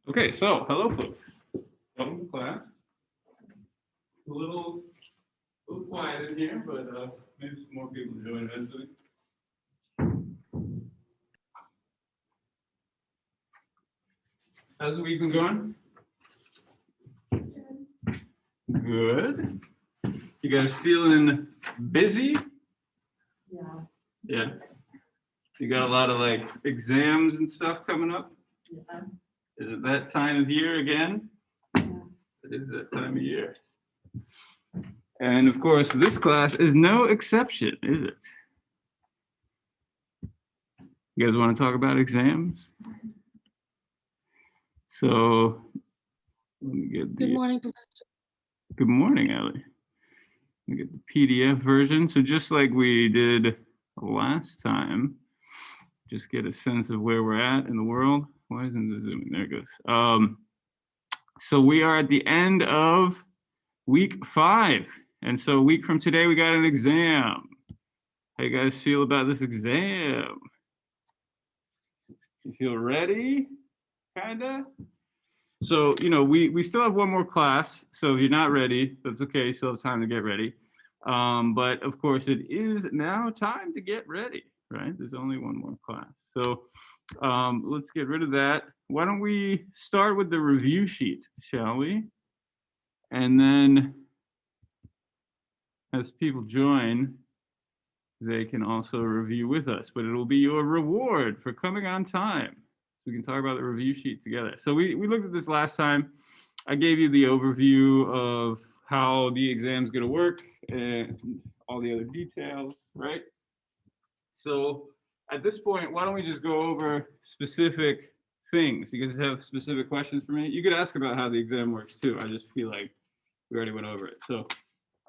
Okay, so hello, folks. Welcome to class. A little quiet in here, but maybe some more people join eventually. How's the week been going? Good. You guys feeling busy? Yeah. Yeah. You got a lot of like exams and stuff coming up? Yeah. Is it that time of year again? Yeah. It is that time of year. And of course, this class is no exception, is it? You guys want to talk about exams? So let me get the Good morning, Professor. good morning, Ellie. Let me get the PDF version. So just like we did last time, just get a sense of where we're at in the world. Why isn't the zooming? There it goes. So we are at the end of week 5. And so a week from today, we got an exam. How you guys feel about this exam? You feel ready? Kinda? So, we still have one more class. So if you're not ready, that's okay. You still have time to get ready. But of course, it is now time to get ready, right? There's only one more class. So let's get rid of that. Why don't we start with the review sheet, shall we? And then as people join, they can also review with us, but it'll be your reward for coming on time. We can talk about the review sheet together. So we looked at this last time. I gave you the overview of how the exam's going to work and all the other details, right? So at this point, why don't we just go over specific things? You guys have specific questions for me? You could ask about how the exam works too. I just feel like we already went over it. So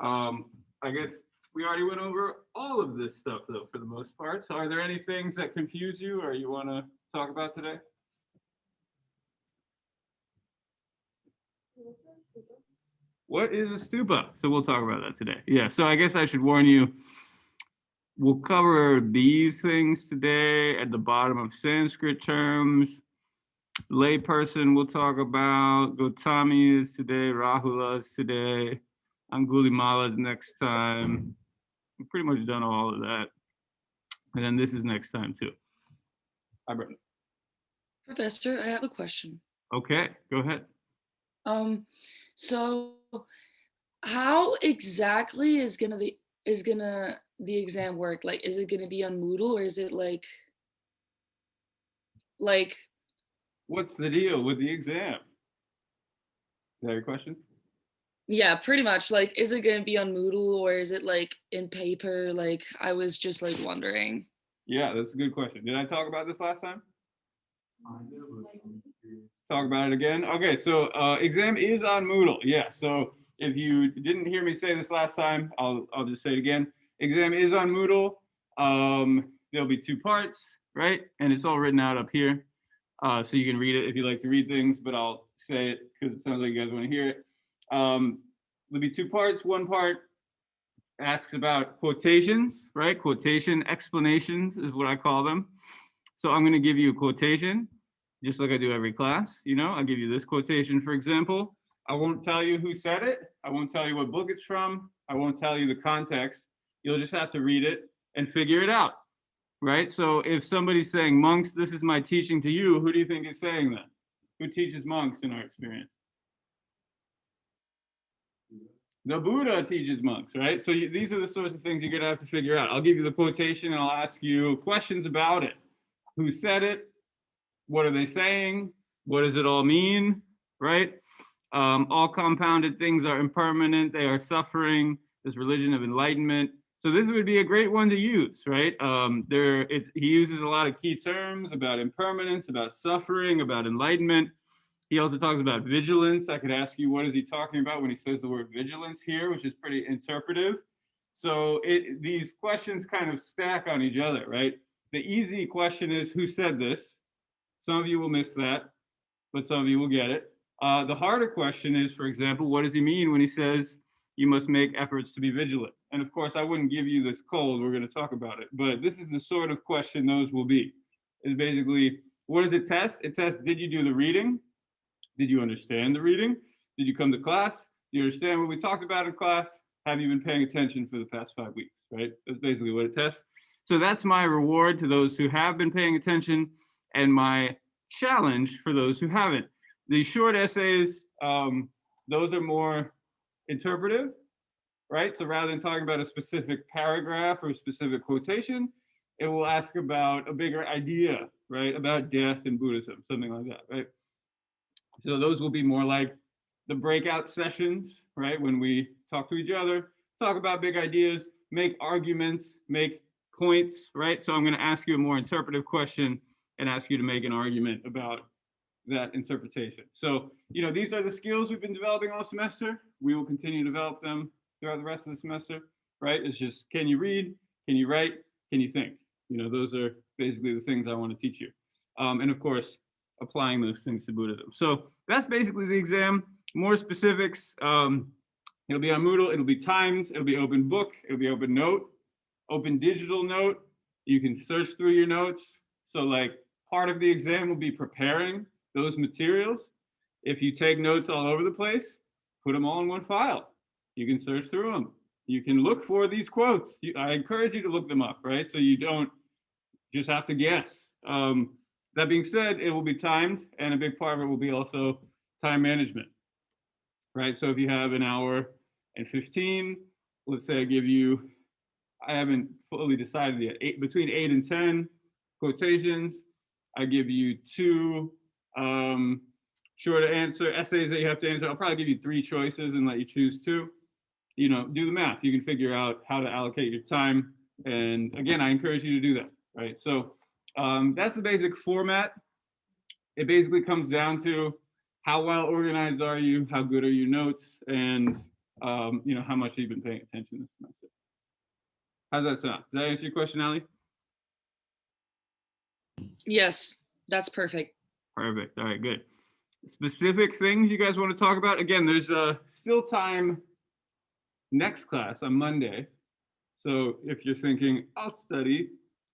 I guess we already went over all of this stuff though, for the most part. So are there any things that confuse you or you want to talk about today? What is a stupa? So we'll talk about that today. Yeah, so I guess I should warn you, we'll cover these things today at the bottom of Sanskrit terms. Layperson we'll talk about. Gautami is today, Rahula is today, Angulimala is next time. We've pretty much done all of that. And then this is next time too. Hi, Brenda. Professor, I have a question. Okay, go ahead. So how exactly is the exam work? Like, is it gonna be on Moodle or is it like What's the deal with the exam? Is that your question? yeah, pretty much. Like, is it gonna be on Moodle or is it like in paper? Like, I was just like wondering. Yeah, that's a good question. Did I talk about this last time? Talk about it again. Okay, so exam is on Moodle. Yeah, so if you didn't hear me say this last time, I'll just say it again. Exam is on Moodle. There'll be 2 parts, right? And it's all written out up here. So you can read it if you like to read things, but I'll say it because it sounds like you guys want to hear it. There'll be 2 parts. One part asks about quotations, right? Quotation explanations is what I call them. So I'm going to give you a quotation, just like I do every class. I'll give you this quotation, for example. I won't tell you who said it. I won't tell you what book it's from. I won't tell you the context. You'll just have to read it and figure it out, right? So if somebody's saying, monks, this is my teaching to you, who do you think is saying that? Who teaches monks in our experience? The Buddha teaches monks, right? So these are the sorts of things you're going to have to figure out. I'll give you the quotation and I'll ask you questions about it. Who said it? What are they saying? What does it all mean, right? All compounded things are impermanent. They are suffering. This religion of enlightenment. So this would be a great one to use, right? He uses a lot of key terms about impermanence, about suffering, about enlightenment. He also talks about vigilance. I could ask you, what is he talking about when he says the word vigilance here, which is pretty interpretive. So these questions kind of stack on each other, right? The easy question is, who said this? Some of you will miss that, but some of you will get it. The harder question is, for example, what does he mean when he says you must make efforts to be vigilant? And of course, I wouldn't give you this cold. We're going to talk about it. But this is the sort of question those will be. It's basically, what does it test? It tests, did you do the reading? Did you understand the reading? Did you come to class? Do you understand what we talked about in class? Have you been paying attention for the past 5 weeks, right? That's basically what it tests. So that's my reward to those who have been paying attention, and my challenge for those who haven't. The short essays, those are more interpretive, right? So rather than talking about a specific paragraph or a specific quotation, it will ask about a bigger idea, right? About death in Buddhism, something like that, right? So those will be more like the breakout sessions, right? When we talk to each other, talk about big ideas, make arguments, make points, right? So I'm going to ask you a more interpretive question and ask you to make an argument about that interpretation. So, these are the skills we've been developing all semester. We will continue to develop them throughout the rest of the semester, right? It's just, can you read? Can you write? Can you think? Those are basically the things I want to teach you. And of course, applying those things to Buddhism. So that's basically the exam. More specifics, it'll be on Moodle, it'll be timed, it'll be open book, it'll be open note, open digital note. You can search through your notes. So like part of the exam will be preparing those materials. If you take notes all over the place, put them all in one file. You can search through them. You can look for these quotes. I encourage you to look them up, right? So you don't just have to guess. That being said, it will be timed, and a big part of it will be also time management, right? So if you have an hour and 15, let's say I haven't fully decided yet, between 8 and 10 quotations. I give you 2 short answer essays that you have to answer. I'll probably give you 3 choices and let you choose 2. Do the math. You can figure out how to allocate your time. And again, I encourage you to do that, right? So that's the basic format. It basically comes down to how well organized are you, how good are your notes, and how much you've been paying attention this semester. How's that sound? Does that answer your question, Ali? Yes, that's perfect. Perfect. All right, good. Specific things you guys want to talk about? Again, there's still time next class on Monday. So if you're thinking, I'll study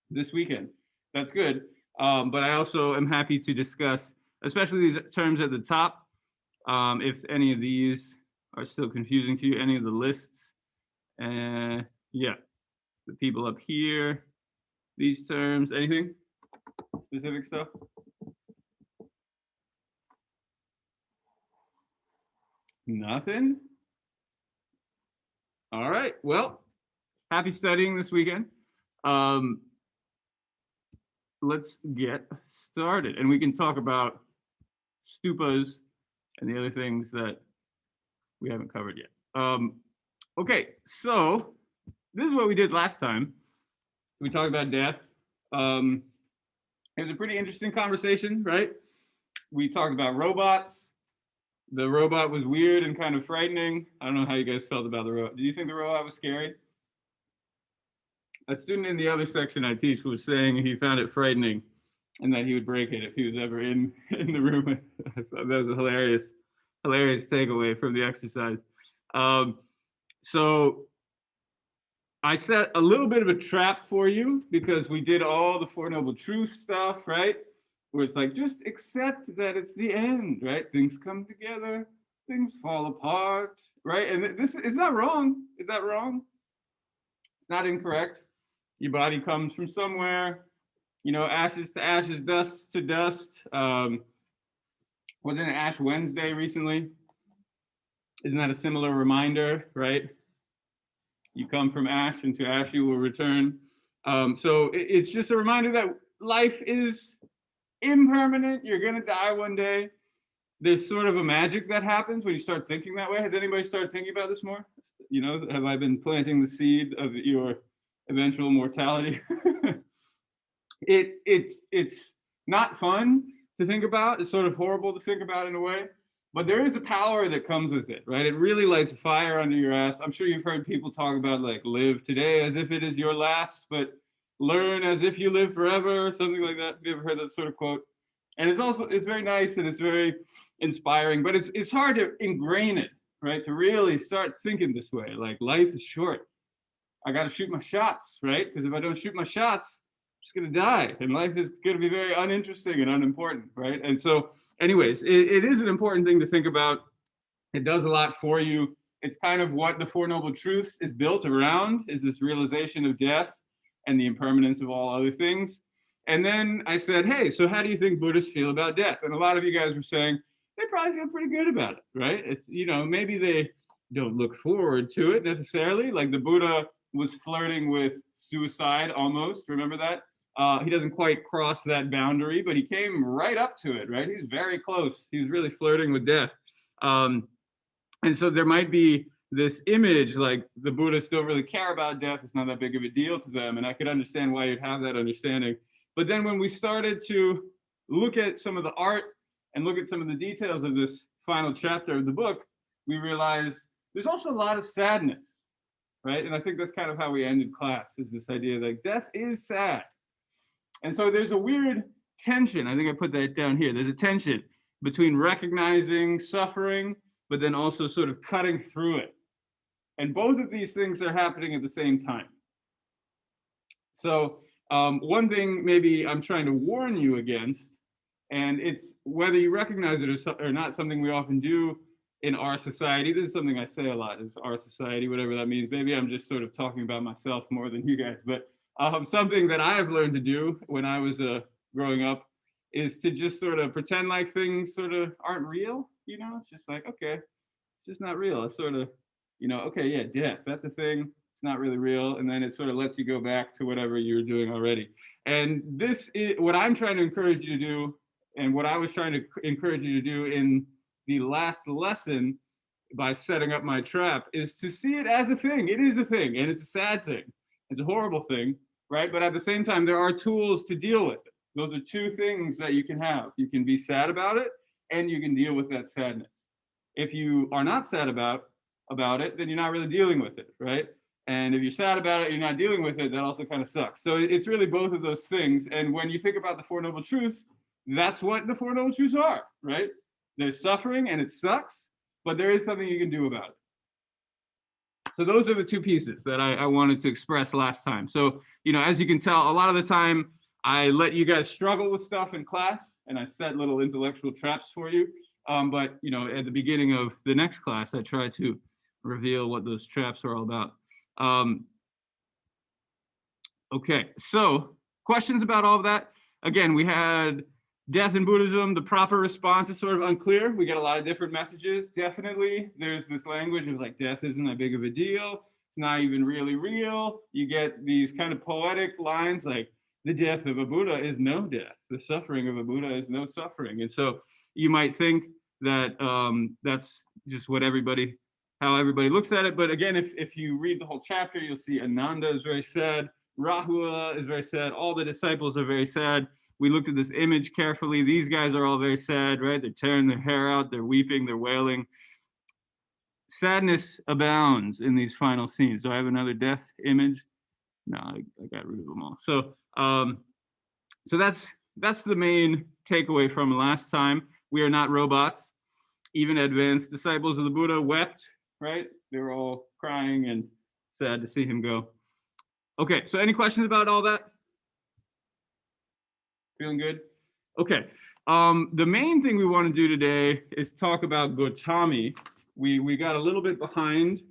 this weekend, that's good. But I also am happy to discuss, especially these terms at the top, if any of these are still confusing to you, any of the lists. Yeah, the people up here, these terms, anything? Specific stuff? Nothing? All right, well, happy studying this weekend. Let's get started, and we can talk about stupas and the other things that we haven't covered yet. Okay, so this is what we did last time. We talked about death. It was a pretty interesting conversation, right? We talked about robots. The robot was weird and kind of frightening. I don't know how you guys felt about the robot. Do you think the robot was scary? A student in the other section I teach was saying he found it frightening and that he would break it if he was ever in the room. I thought that was a hilarious takeaway from the exercise. So I set a little bit of a trap for you because we did all the Four Noble Truths stuff, right? Where it's like, just accept that it's the end, right? Things come together, things fall apart, right? And this is not wrong. Is that wrong? It's not incorrect. Your body comes from somewhere, ashes to ashes, dust to dust. Wasn't it Ash Wednesday recently? Isn't that a similar reminder, right? You come from ash, and to ash you will return. So it's just a reminder that life is impermanent. You're going to die one day. There's sort of a magic that happens when you start thinking that way. Has anybody started thinking about this more? Have I been planting the seed of your eventual mortality? It's not fun to think about. It's sort of horrible to think about in a way. But there is a power that comes with it, right? It really lights a fire under your ass. I'm sure you've heard people talk about like live today as if it is your last, but learn as if you live forever, or something like that. Have you ever heard that sort of quote? And it's very nice and it's very inspiring, but it's hard to ingrain it, right? To really start thinking this way, like life is short. I got to shoot my shots, right? Because if I don't shoot my shots, I'm just going to die. And life is going to be very uninteresting and unimportant, right? And so anyways, it is an important thing to think about. It does a lot for you. It's kind of what the Four Noble Truths is built around, is this realization of death and the impermanence of all other things. And then I said, hey, so how do you think Buddhists feel about death? And a lot of you guys were saying they probably feel pretty good about it, right? It's, you know, maybe they don't look forward to it necessarily. Like the Buddha was flirting with suicide almost. Remember that? He doesn't quite cross that boundary, but he came right up to it, right? He was very close. He was really flirting with death. And so there might be this image like the Buddhists don't really care about death. It's not that big of a deal to them. And I could understand why you'd have that understanding. But then when we started to look at some of the art and look at some of the details of this final chapter of the book, we realized there's also a lot of sadness, right? And I think that's kind of how we ended class, is this idea that death is sad. And so there's a weird tension. I think I put that down here. There's a tension between recognizing suffering, but then also sort of cutting through it. And both of these things are happening at the same time. So one thing maybe I'm trying to warn you against, and it's whether you recognize it or not, something we often do in our society. This is something I say a lot, is our society, whatever that means. Maybe I'm just sort of talking about myself more than you guys, but something that I have learned to do when I was growing up is to just sort of pretend like things sort of aren't real. You know, it's just like, okay, it's just not real. It's sort of, you know, okay, yeah, death, that's a thing. It's not really real. And then it sort of lets you go back to whatever you were doing already. And this is what I'm trying to encourage you to do, and what I was trying to encourage you to do in the last lesson by setting up my trap, is to see it as a thing. It is a thing, and it's a sad thing. It's a horrible thing, right? But at the same time, there are tools to deal with it. Those are two things that you can have. You can be sad about it, and you can deal with that sadness. If you are not sad about it, then you're not really dealing with it, right? And if you're sad about it, you're not dealing with it, that also kind of sucks. So it's really both of those things. And when you think about the Four Noble Truths, that's what the Four Noble Truths are, right? There's suffering and it sucks, but there is something you can do about it. So those are the two pieces that I wanted to express last time. So, you know, as you can tell, a lot of the time I let you guys struggle with stuff in class, and I set little intellectual traps for you. But, you know, at the beginning of the next class, I try to reveal what those traps are all about. Okay, so questions about all of that? Again, we had death in Buddhism. The proper response is sort of unclear. We get a lot of different messages. Definitely, there's this language of like, death isn't that big of a deal. It's not even really real. You get these kind of poetic lines like, the death of a Buddha is no death. The suffering of a Buddha is no suffering. And so you might think that that's just what how everybody looks at it. But again, if you read the whole chapter, you'll see Ananda is very sad. Rahula is very sad. All the disciples are very sad. We looked at this image carefully. These guys are all very sad, right? They're tearing their hair out. They're weeping. They're wailing. Sadness abounds in these final scenes. Do I have another death image? No, I got rid of them all. So, so that's the main takeaway from last time. We are not robots. Even advanced disciples of the Buddha wept, right? They were all crying and sad to see him go. Okay, so any questions about all that? Feeling good? Okay. The main thing we want to do today is talk about Gautami. We got a little bit behind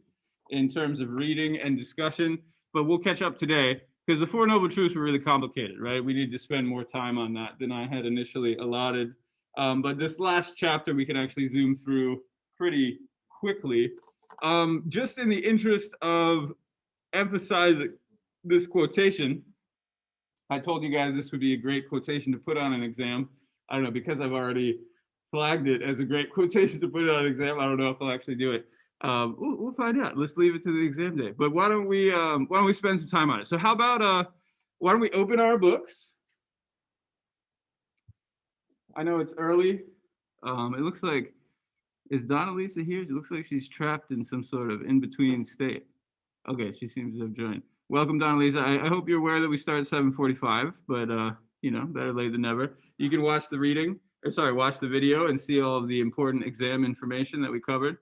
in terms of reading and discussion, but we'll catch up today because the Four Noble Truths were really complicated, right? We need to spend more time on that than I had initially allotted. But this last chapter we can actually zoom through pretty quickly. Just in the interest of emphasizing this quotation, I told you guys this would be a great quotation to put on an exam. I don't know, because I've already flagged it as a great quotation to put on an exam, I don't know if I'll actually do it. We'll find out. Let's leave it to the exam day. But why don't we spend some time on it? So how about why don't we open our books? I know it's early. It looks like, is Donna Lisa here? It looks like she's trapped in some sort of in-between state. Okay, she seems to have joined. Welcome, Donna Lisa. I hope you're aware that we start at 7:45, but you know, better late than never. You can watch the watch the video and see all of the important exam information that we covered.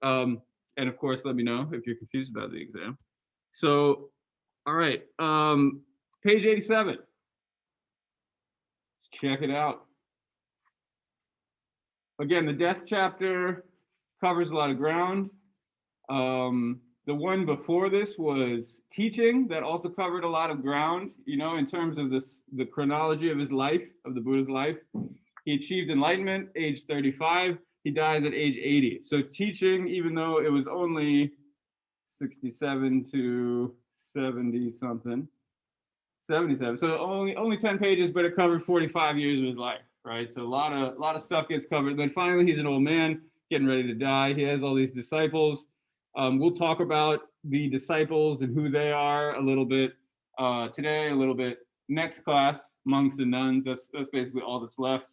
And of course, let me know if you're confused about the exam. So, all right, page 87. Let's check it out. again, the death chapter covers a lot of ground. The one before this was teaching, that also covered a lot of ground, you know, in terms of the chronology of his life, of the Buddha's life. He achieved enlightenment age 35. He dies at age 80. So teaching, even though it was only 67 to 70 something, 77. So only 10 pages, but it covered 45 years of his life, right? So a lot of stuff gets covered. Then finally, he's an old man getting ready to die. He has all these disciples. We'll talk about the disciples and who they are a little bit today, a little bit next class, monks and nuns. That's basically all that's left.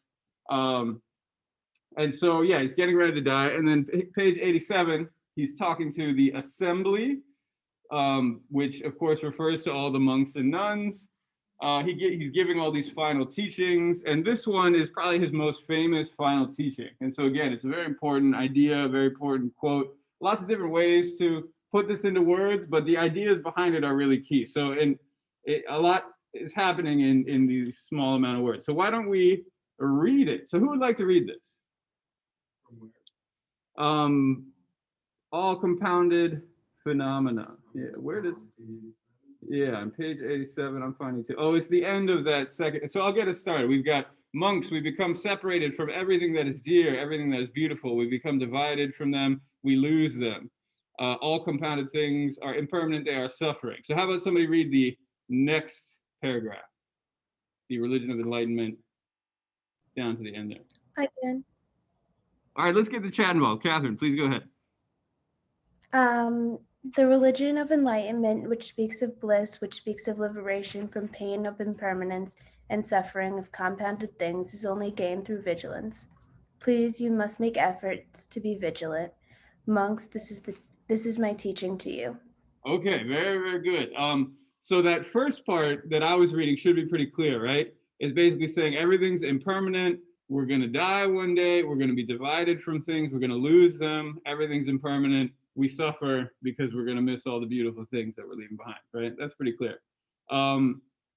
And so, yeah, he's getting ready to die. And then page 87, he's talking to the assembly, which of course refers to all the monks and nuns. He's giving all these final teachings, and this one is probably his most famous final teaching. And so again, it's a very important idea, a very important quote. Lots of different ways to put this into words, but the ideas behind it are really key. So a lot is happening in these small amount of words. So why don't we read it? So who would like to read this? All compounded phenomena. Yeah, where does? Yeah, on page 87, I'm finding too. Oh, it's the end of that second. So I'll get us started. We've got monks. We become separated from everything that is dear, everything that is beautiful. We become divided from them. We lose them. All compounded things are impermanent. They are suffering. So how about somebody read the next paragraph? The religion of enlightenment down to the end there. I can. All right, let's get the chat involved. Catherine, please go ahead. The religion of enlightenment, which speaks of bliss, which speaks of liberation from pain of impermanence and suffering of compounded things, is only gained through vigilance. Please, you must make efforts to be vigilant. Monks, this is my teaching to you. Okay, very, very good. So that first part that I was reading should be pretty clear, right? It's basically saying everything's impermanent. We're going to die one day. We're going to be divided from things. We're going to lose them. Everything's impermanent. We suffer because we're going to miss all the beautiful things that we're leaving behind, right? That's pretty clear.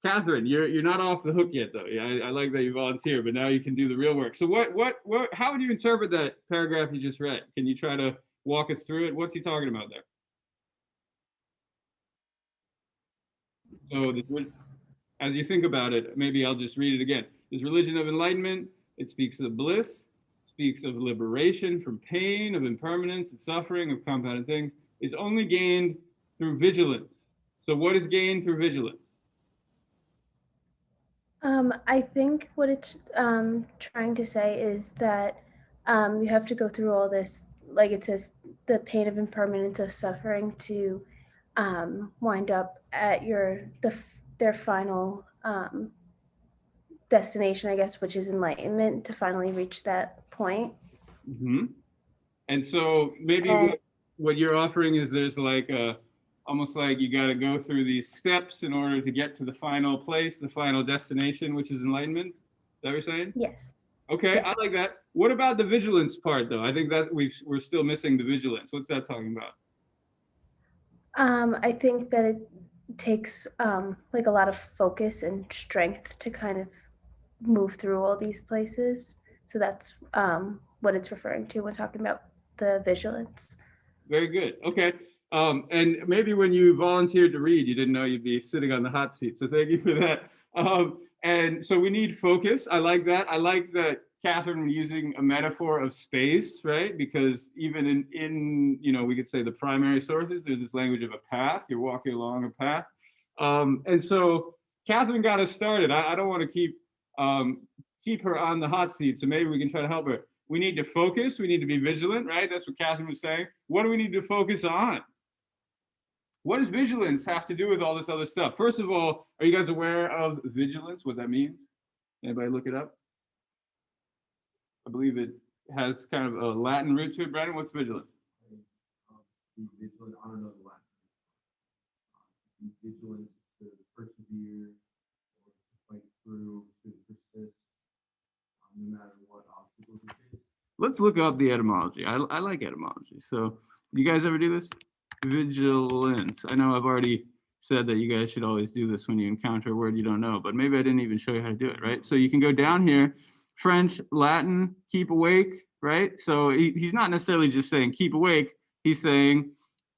Catherine, you're not off the hook yet, though. Yeah, I like that you volunteer, but now you can do the real work. So how would you interpret that paragraph you just read? Can you try to walk us through it? What's he talking about there? So as you think about it, maybe I'll just read it again. This religion of enlightenment, it speaks of bliss, speaks of liberation from pain, of impermanence and suffering, of compounded things. It's only gained through vigilance. So what is gained through vigilance? I think what it's trying to say is that you have to go through all this, like it says, the pain of impermanence of suffering to wind up at their final destination, I guess, which is enlightenment, to finally reach that point. Mm-hmm. And so maybe what you're offering is there's like almost like you got to go through these steps in order to get to the final place, the final destination, which is enlightenment. Is that what you're saying? Yes. Okay, yes. I like that. What about the vigilance part, though? I think that we're still missing the vigilance. What's that talking about? I think that it takes like a lot of focus and strength to kind of move through all these places. So that's what it's referring to when talking about the vigilance. Very good. Okay. And maybe when you volunteered to read, you didn't know you'd be sitting on the hot seat. So thank you for that. And so we need focus. I like that. I like that Catherine using a metaphor of space, right? Because even in we could say the primary sources, there's this language of a path. You're walking along a path. And so Catherine got us started. I don't want to keep her on the hot seat. So maybe we can try to help her. We need to focus. We need to be vigilant, right? That's what Catherine was saying. What do we need to focus on? What does vigilance have to do with all this other stuff? First of all, are you guys aware of vigilance, what that means? Anybody look it up? I believe it has kind of a Latin root to it. Brandon, what's vigilance? Be vigilant, I don't know the Latin. Be vigilant to persevere, or to fight through, to persist, no matter what obstacles you face. Let's look up the etymology. I like etymology. So you guys ever do this? Vigilance. I know I've already said that you guys should always do this when you encounter a word you don't know, but maybe I didn't even show you how to do it, right? So you can go down here, French, Latin, keep awake, right? So he's not necessarily just saying keep awake. He's saying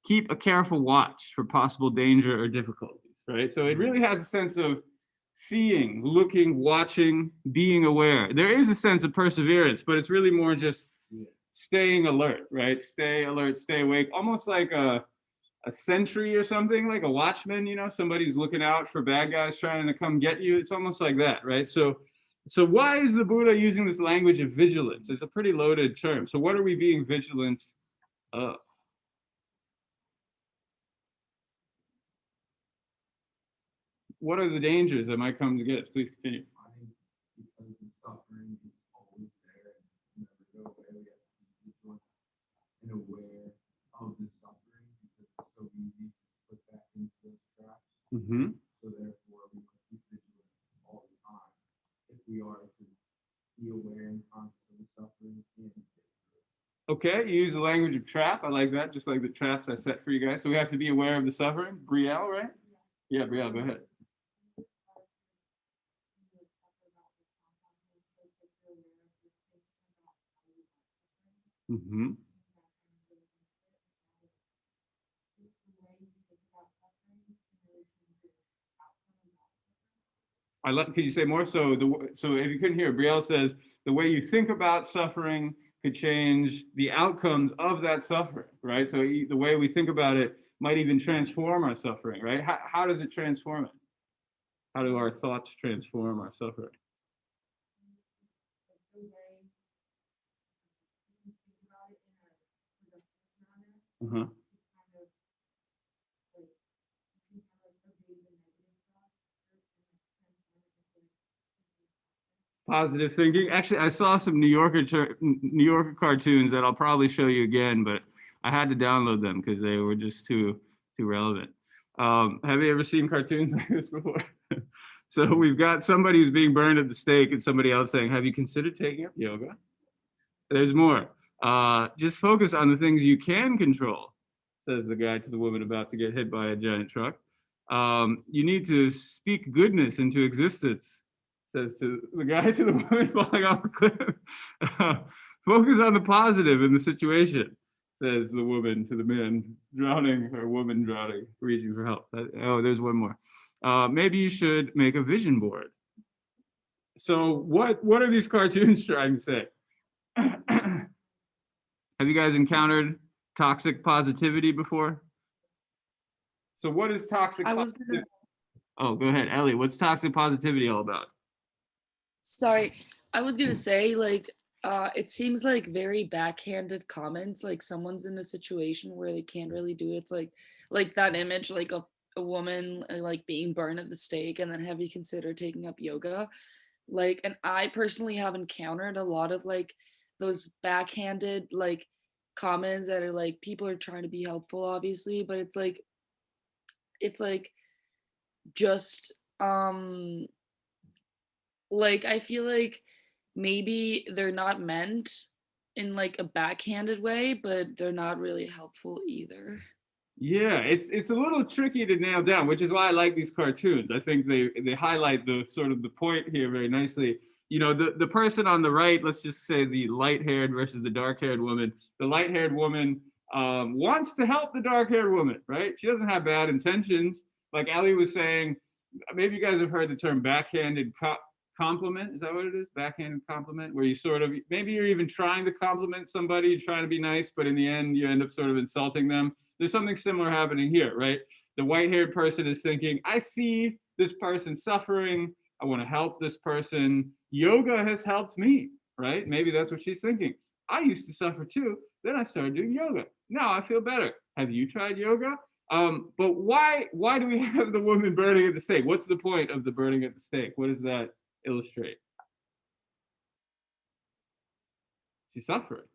keep a careful watch for possible danger or difficulties, right? So it really has a sense of seeing, looking, watching, being aware. There is a sense of perseverance, but it's really more just staying alert, right? Stay alert, stay awake, almost like a sentry or something, like a watchman, you know, somebody's looking out for bad guys trying to come get you. It's almost like that, right? So why is the Buddha using this language of vigilance? It's a pretty loaded term. So what are we being vigilant of? What are the dangers that might come to get us? Please continue. I think because the suffering is always there and never go away, we have to be vigilant and aware of the suffering because it's so easy to slip back into those traps. Mm-hmm. So therefore, we must be vigilant all the time if we are to be aware and conscious of the suffering and stay through it. Okay, you use the language of trap. I like that, just like the traps I set for you guys. So we have to be aware of the suffering. Brielle, right? Yeah, Brielle, go ahead. Mm-hmm. Could you say more? So if you couldn't hear, Brielle says the way you think about suffering could change the outcomes of that suffering, right? So the way we think about it might even transform our suffering, right? How does it transform it? How do our thoughts transform our suffering? Uh-huh. Positive thinking. Actually, I saw some New Yorker cartoons that I'll probably show you again, but I had to download them because they were just too relevant. Have you ever seen cartoons like this before? So we've got somebody who's being burned at the stake and somebody else saying, have you considered taking up yoga? There's more. Just focus on the things you can control, says the guy to the woman about to get hit by a giant truck. You need to speak goodness into existence, says to the guy to the woman falling off a cliff. Focus on the positive in the situation, says the woman to the man drowning, or woman drowning, reaching for help. Oh, there's one more. Maybe you should make a vision board. So what are these cartoons trying to say? Have you guys encountered toxic positivity before? So what is toxic positivity? Oh, go ahead, Ellie. What's toxic positivity all about? Sorry, I was gonna say, like, it seems like very backhanded comments, like someone's in a situation where they can't really do it. It's like that image, like a woman like being burned at the stake, and then have you considered taking up yoga? Like, and I personally have encountered a lot of like those backhanded like comments that are like people are trying to be helpful, obviously, but it's like just like I feel like maybe they're not meant in like a backhanded way, but they're not really helpful either. Yeah, it's a little tricky to nail down, which is why I like these cartoons. I think they highlight the sort of the point here very nicely. You know, the person on the right, let's just say the light-haired versus the dark-haired woman. The light-haired woman wants to help the dark-haired woman, right? She doesn't have bad intentions. Like Ellie was saying, maybe you guys have heard the term backhanded compliment. Is that what it is? Backhanded compliment, where you sort of, maybe you're even trying to compliment somebody, you're trying to be nice, but in the end, you end up sort of insulting them. There's something similar happening here, right? The white-haired person is thinking, I see this person suffering. I want to help this person. Yoga has helped me, right? Maybe that's what she's thinking. I used to suffer too. Then I started doing yoga. Now I feel better. Have you tried yoga? But why do we have the woman burning at the stake? What's the point of the burning at the stake? What does that illustrate? She's suffering,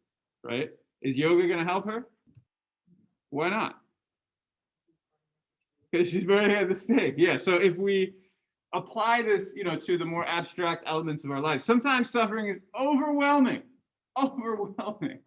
right? Is yoga going to help her? Why not? Because she's burning at the stake. Yeah. So if we apply this, you know, to the more abstract elements of our life, sometimes suffering is overwhelming,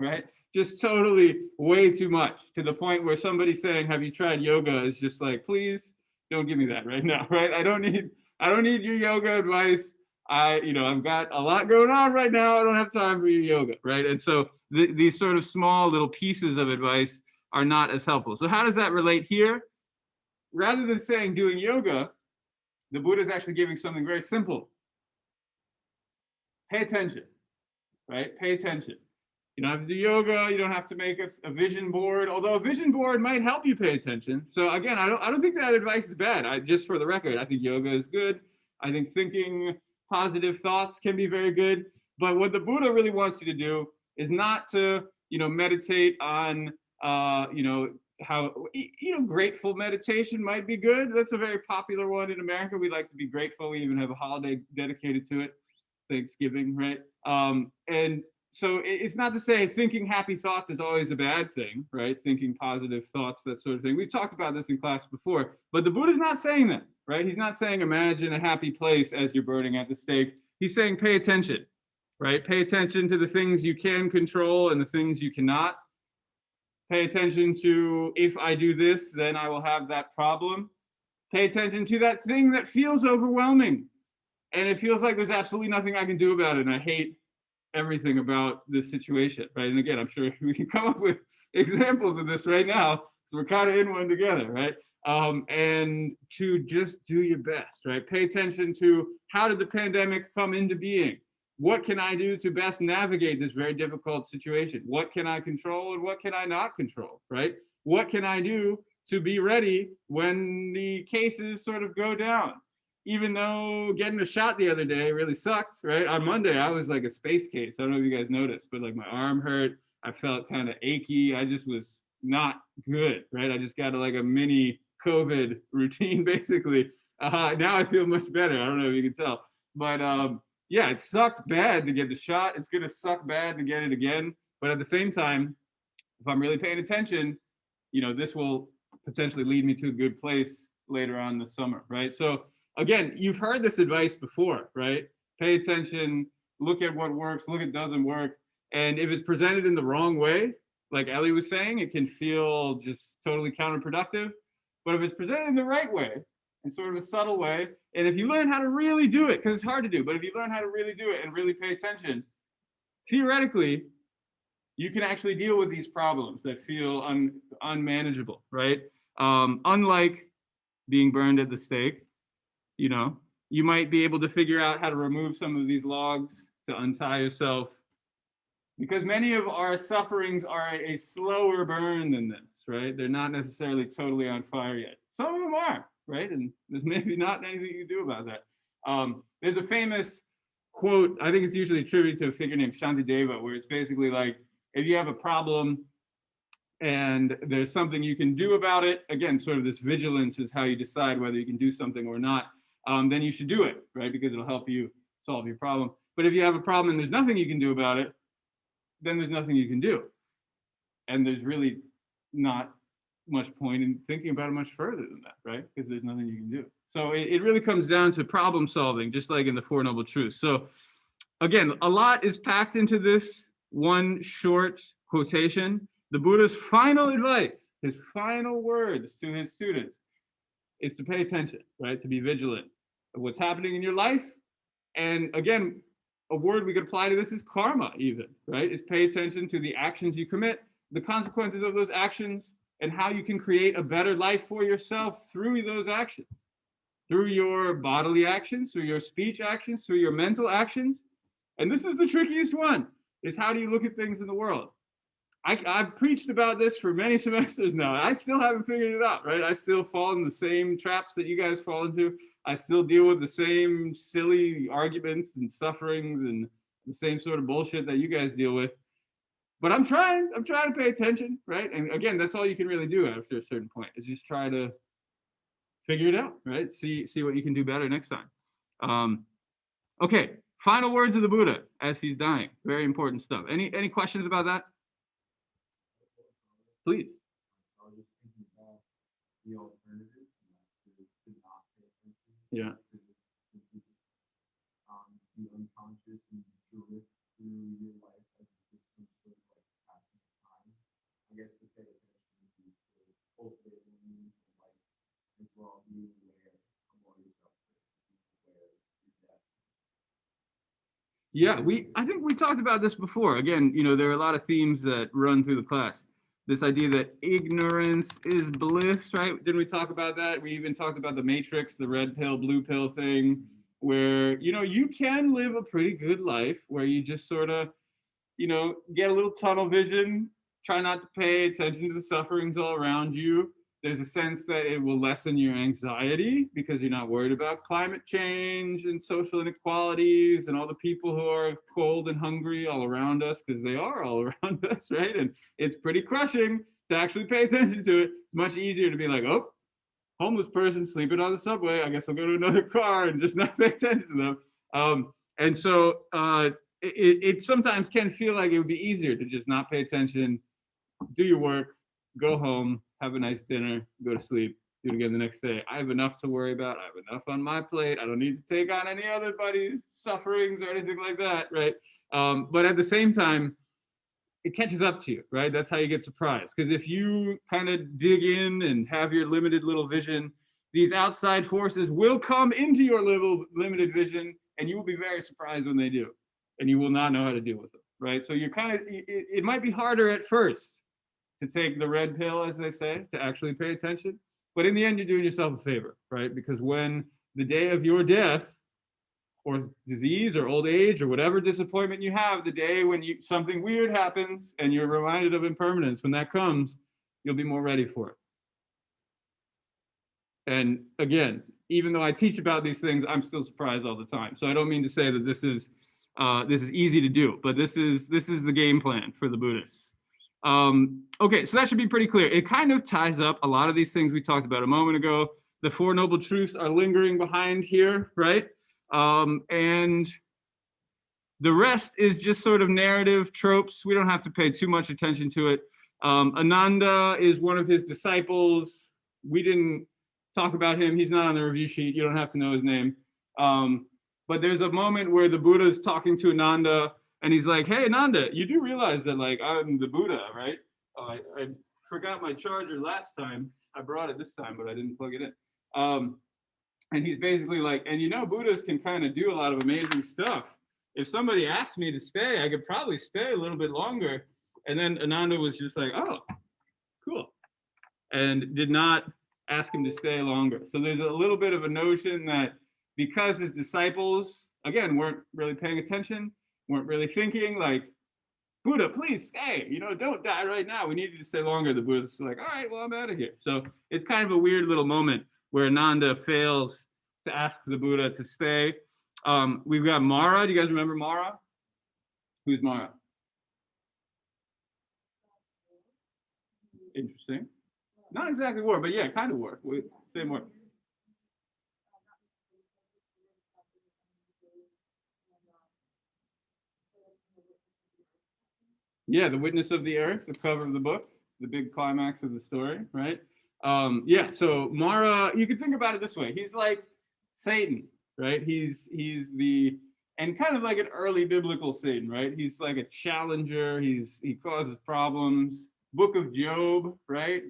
right? Just totally way too much, to the point where somebody saying, "Have you tried yoga?" is just like, please don't give me that right now, right? I don't need your yoga advice. I've got a lot going on right now. I don't have time for your yoga, right? And so these sort of small little pieces of advice are not as helpful. So how does that relate here? Rather than saying doing yoga, the Buddha is actually giving something very simple. Pay attention, right? Pay attention. You don't have to do yoga. You don't have to make a vision board, although a vision board might help you pay attention. So again, I don't think that advice is bad. Just for the record, I think yoga is good. I think thinking positive thoughts can be very good. But what the Buddha really wants you to do is not to, meditate on, how, grateful meditation might be good. That's a very popular one in America. We like to be grateful. We even have a holiday dedicated to it, Thanksgiving, right? And so it's not to say thinking happy thoughts is always a bad thing, right? Thinking positive thoughts, that sort of thing. We've talked about this in class before, but the Buddha's not saying that, right? He's not saying imagine a happy place as you're burning at the stake. He's saying pay attention, right? Pay attention to the things you can control and the things you cannot. Pay attention to, if I do this, then I will have that problem. Pay attention to that thing that feels overwhelming. And it feels like there's absolutely nothing I can do about it. And I hate everything about this situation, right? And again, I'm sure we can come up with examples of this right now. So we're kind of in one together, right? And to just do your best, right? Pay attention to how did the pandemic come into being? What can I do to best navigate this very difficult situation? What can I control and what can I not control, right? What can I do to be ready when the cases sort of go down? Even though getting a shot the other day really sucked, right? On Monday, I was like a space case. I don't know if you guys noticed, but like my arm hurt. I felt kind of achy. I just was not good, right? I just got like a mini COVID routine, basically. Now I feel much better. I don't know if you can tell. But yeah, it sucked bad to get the shot. It's going to suck bad to get it again. But at the same time, if I'm really paying attention, this will potentially lead me to a good place later on this summer, right? So again, you've heard this advice before, right? Pay attention, look at what works, look at what doesn't work. And if it's presented in the wrong way, like Ellie was saying, it can feel just totally counterproductive. But if it's presented in the right way, in sort of a subtle way, and if you learn how to really do it, because it's hard to do, but if you learn how to really do it and really pay attention, theoretically, you can actually deal with these problems that feel unmanageable, right? Unlike being burned at the stake, you might be able to figure out how to remove some of these logs, to untie yourself, because many of our sufferings are a slower burn than this, right? They're not necessarily totally on fire yet. Some of them are, right? And there's maybe not anything you can do about that. There's a famous quote, I think it's usually attributed to a figure named Shantideva, where it's basically like, if you have a problem and there's something you can do about it, again, sort of this vigilance is how you decide whether you can do something or not, then you should do it, right? Because it'll help you solve your problem. But if you have a problem and there's nothing you can do about it, then there's nothing you can do. And there's really not much point in thinking about it much further than that, right? Because there's nothing you can do. So it really comes down to problem solving, just like in the Four Noble Truths. So again, a lot is packed into this one short quotation. The Buddha's final advice, his final words to his students, is to pay attention, right? To be vigilant of what's happening in your life. And again, a word we could apply to this is karma even, right? Is pay attention to the actions you commit, the consequences of those actions, and how you can create a better life for yourself through those actions, through your bodily actions, through your speech actions, through your mental actions. And this is the trickiest one, is how do you look at things in the world? I've preached about this for many semesters now. I still haven't figured it out, right? I still fall in the same traps that you guys fall into. I still deal with the same silly arguments and sufferings and the same sort of bullshit that you guys deal with. But I'm trying to pay attention, right? And again, that's all you can really do after a certain point, is just try to figure it out, right? See what you can do better next time. Okay, final words of the Buddha as he's dying. Very important stuff. Any questions about that? Please. I was just thinking about the alternative, to not pay attention. Yeah. To be unconscious and drift through your life as just some sort of like passing time. I guess to pay attention to cultivate a meaningful life as well, being aware of all yourself, being aware of your death. Yeah, I think we talked about this before. Again, there are a lot of themes that run through the class. This idea that ignorance is bliss, right? Didn't we talk about that? We even talked about the matrix, the red pill, blue pill thing, where, you can live a pretty good life where you just sort of, get a little tunnel vision, try not to pay attention to the sufferings all around you. There's a sense that it will lessen your anxiety because you're not worried about climate change and social inequalities and all the people who are cold and hungry all around us, because they are all around us, right? And it's pretty crushing to actually pay attention to it. It's much easier to be like, oh, homeless person sleeping on the subway. I guess I'll go to another car and just not pay attention to them. And so it sometimes can feel like it would be easier to just not pay attention, do your work, go home, have a nice dinner, go to sleep, do it again the next day. I have enough to worry about. I have enough on my plate. I don't need to take on any other buddy's sufferings or anything like that, right? But at the same time, it catches up to you, right? That's how you get surprised. Because if you kind of dig in and have your limited little vision, these outside forces will come into your little limited vision, and you will be very surprised when they do, and you will not know how to deal with them, right? So you're kind of, it might be harder at first to take the red pill, as they say, to actually pay attention. But in the end, you're doing yourself a favor, right? Because when the day of your death or disease or old age or whatever disappointment you have, the day when something weird happens and you're reminded of impermanence, when that comes, you'll be more ready for it. And again, even though I teach about these things, I'm still surprised all the time. So I don't mean to say that this is easy to do, but this is the game plan for the Buddhists. Okay, so that should be pretty clear. It kind of ties up a lot of these things we talked about a moment ago. The Four Noble Truths are lingering behind here, right? And the rest is just sort of narrative tropes. We don't have to pay too much attention to it. Ananda is one of his disciples. We didn't talk about him. He's not on the review sheet. You don't have to know his name. But there's a moment where the Buddha is talking to Ananda, and he's like, hey, Ananda, you do realize that, like, I'm the Buddha, right? I forgot my charger last time. I brought it this time, but I didn't plug it in. And he's basically like, and Buddhists can kind of do a lot of amazing stuff. If somebody asked me to stay, I could probably stay a little bit longer. And then Ananda was just like, oh, cool. And did not ask him to stay longer. So there's a little bit of a notion that because his disciples, again, weren't really paying attention, weren't really thinking like, Buddha, please stay, don't die right now. We need you to stay longer. The Buddha's like, all right, well, I'm out of here. So it's kind of a weird little moment where Ananda fails to ask the Buddha to stay. We've got Mara. Do you guys remember Mara? Who's Mara? Interesting. Not exactly war, but yeah, kind of war. Same word. Yeah, the witness of the earth, the cover of the book, the big climax of the story, right? Yeah, so Mara, you can think about it this way. He's like Satan, right? He's and kind of like an early biblical Satan, right? He's like a challenger. He causes problems. Book of Job, right?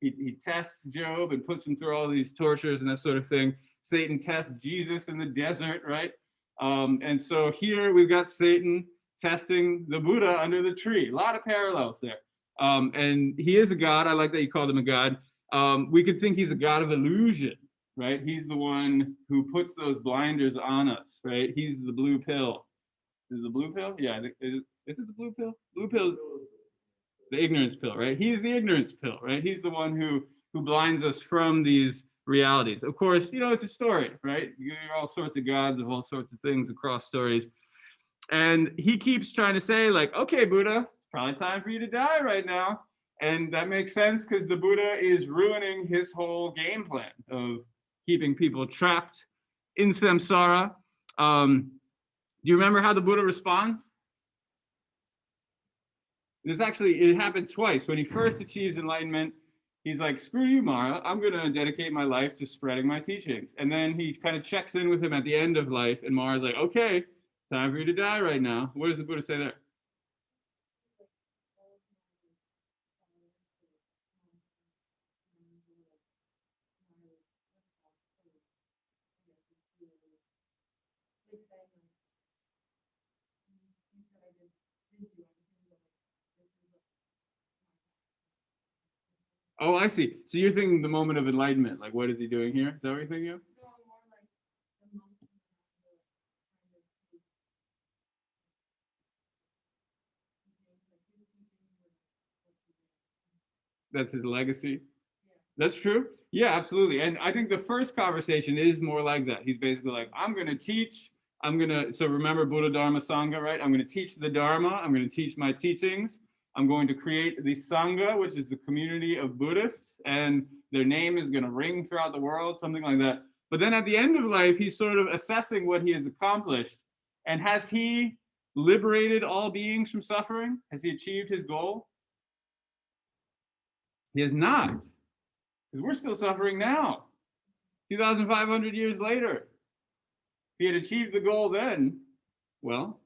He tests Job and puts him through all these tortures and that sort of thing. Satan tests Jesus in the desert, right? And so here we've got Satan testing the Buddha under the tree. A lot of parallels there. And he is a god. I like that you called him a god. We could think he's a god of illusion, right? He's the one who puts those blinders on us, right? He's the blue pill. Is it the blue pill? Yeah, is it the blue pill? Blue pill is the ignorance pill, right? He's the ignorance pill, right? He's the one who blinds us from these realities. Of course, it's a story, right? You hear all sorts of gods of all sorts of things across stories. And he keeps trying to say, like, okay, Buddha, it's probably time for you to die right now. And that makes sense because the Buddha is ruining his whole game plan of keeping people trapped in samsara. Do you remember how the Buddha responds? It happened twice. When he first achieves enlightenment, he's like, screw you, Mara. I'm going to dedicate my life to spreading my teachings. And then he kind of checks in with him at the end of life. And Mara's like, okay, time for you to die right now. What does the Buddha say there? Oh, I see. So you're thinking the moment of enlightenment, like what is he doing here? Is that what you're thinking of? That's his legacy. That's true. Yeah, absolutely. And I think the first conversation is more like that. He's basically like, I'm going to teach. So remember Buddha Dharma Sangha, right? I'm going to teach the Dharma. I'm going to teach my teachings. I'm going to create the Sangha, which is the community of Buddhists, and their name is going to ring throughout the world, something like that. But then at the end of life, he's sort of assessing what he has accomplished. And has he liberated all beings from suffering? Has he achieved his goal? He has not, because we're still suffering now, 2,500 years later. If he had achieved the goal then, well,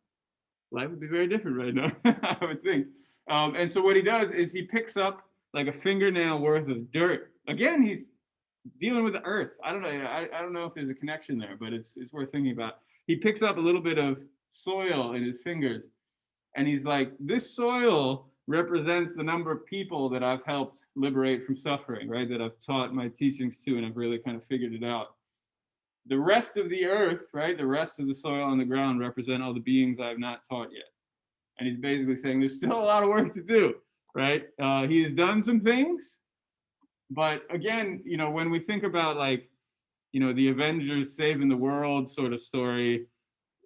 life would be very different right now, I would think. And so what he does is he picks up like a fingernail worth of dirt. Again, he's dealing with the earth. I don't know. I don't know if there's a connection there, but it's worth thinking about. He picks up a little bit of soil in his fingers, and he's like, this soil represents the number of people that I've helped liberate from suffering, right? That I've taught my teachings to, and I've really kind of figured it out. The rest of the earth, right? The rest of the soil on the ground represent all the beings I have not taught yet. And he's basically saying there's still a lot of work to do, right? He has done some things, but again, you know, when we think about like, you know, the Avengers saving the world sort of story,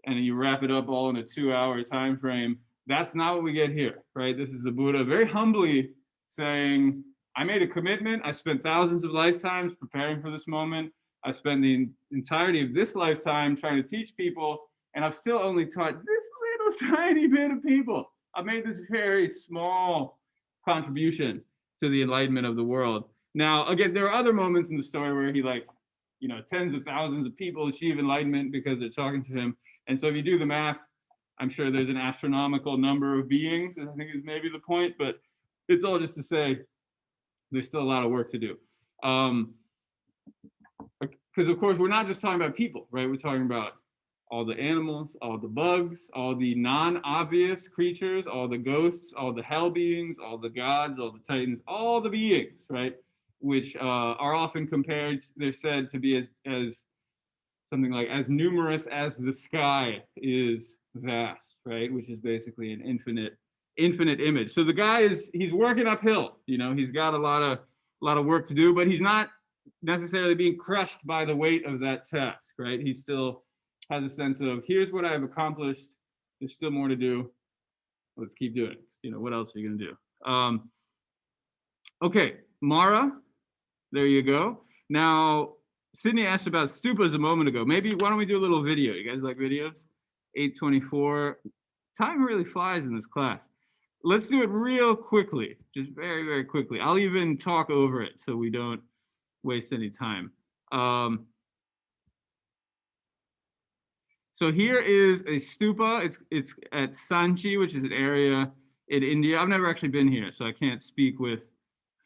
and you wrap it up all in a 2-hour time frame, that's not what we get here, right? This is the Buddha very humbly saying, I made a commitment. I spent thousands of lifetimes preparing for this moment. I spent the entirety of this lifetime trying to teach people, and I've still only taught this little tiny bit of people. I've made this very small contribution to the enlightenment of the world. Now, again, there are other moments in the story where he, like, you know, tens of thousands of people achieve enlightenment because they're talking to him. And so if you do the math, I'm sure there's an astronomical number of beings, I think is maybe the point, but it's all just to say there's still a lot of work to do. Because of course, we're not just talking about people, right? We're talking about all the animals, all the bugs, all the non-obvious creatures, all the ghosts, all the hell beings, all the gods, all the titans, all the beings, right? Which are often compared, they're said to be as something like as numerous as the sky is vast, right? Which is basically an infinite image. So the guy he's working uphill, you know, he's got a lot of work to do, but he's not necessarily being crushed by the weight of that task, right? He still has a sense of, here's what I've accomplished. There's still more to do. Let's keep doing it. You know, what else are you gonna do? Okay, Mara, there you go. Now, Sydney asked about stupas a moment ago. Maybe, why don't we do a little video? You guys like videos? 8:24. Time really flies in this class. Let's do it real quickly, just very, very quickly. I'll even talk over it so we don't waste any time. So here is a stupa. It's at Sanchi, which is an area in India. I've never actually been here, so I can't speak with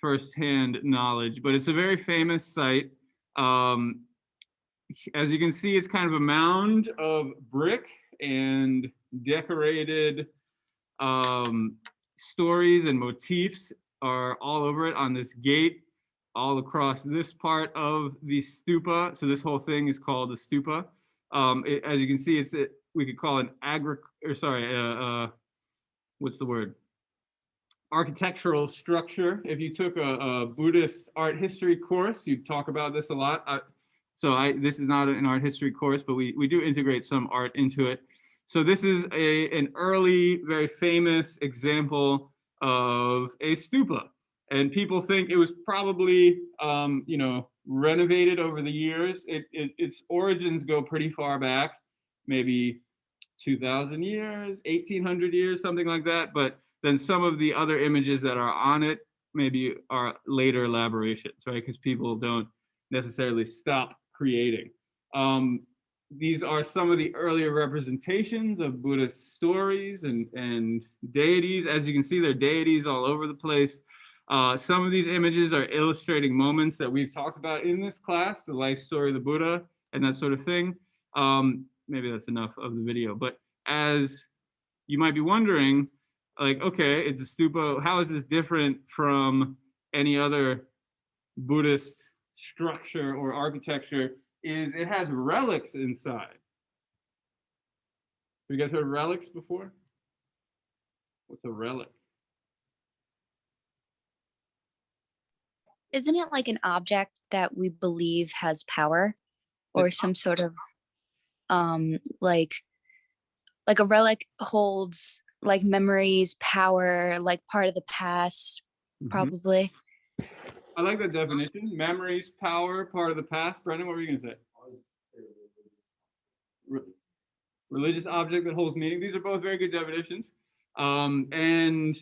firsthand knowledge, but it's a very famous site. As you can see, it's kind of a mound of brick and decorated stories and motifs are all over it on this gate, all across this part of the stupa. So this whole thing is called a stupa. As you can see, we could call it what's the word? Architectural structure. If you took a Buddhist art history course, you'd talk about this a lot. This is not an art history course, but we do integrate some art into it. So this is an early, very famous example of a stupa. And people think it was probably, you know, renovated over the years. Its origins go pretty far back, maybe 2,000 years, 1,800 years, something like that. But then some of the other images that are on it maybe are later elaborations, right? Because people don't necessarily stop creating. These are some of the earlier representations of Buddhist stories and deities. As you can see, there are deities all over the place. Some of these images are illustrating moments that we've talked about in this class, the life story of the Buddha and that sort of thing. Maybe that's enough of the video. But as you might be wondering, like, okay, it's a stupa. How is this different from any other Buddhist structure or architecture is it has relics inside. Have you guys heard of relics before? What's a relic? Isn't it like an object that we believe has power or some sort of like a relic holds like memories, power, like part of the past, probably. I like that definition. Memories, power, part of the past. Brendan, what were you gonna say? Religious object that holds meaning. These are both very good definitions. And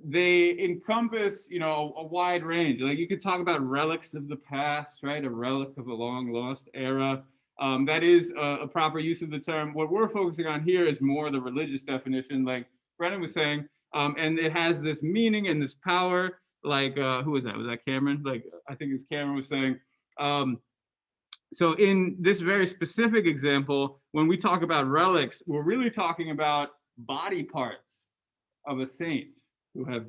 they encompass, you know, a wide range. Like you could talk about relics of the past, right? A relic of a long lost era. That is a proper use of the term. What we're focusing on here is more the religious definition, like Brennan was saying, and it has this meaning and this power. Like who was that? Was that Cameron? Like I think it was Cameron was saying. So in this very specific example, when we talk about relics, we're really talking about body parts of a saint who has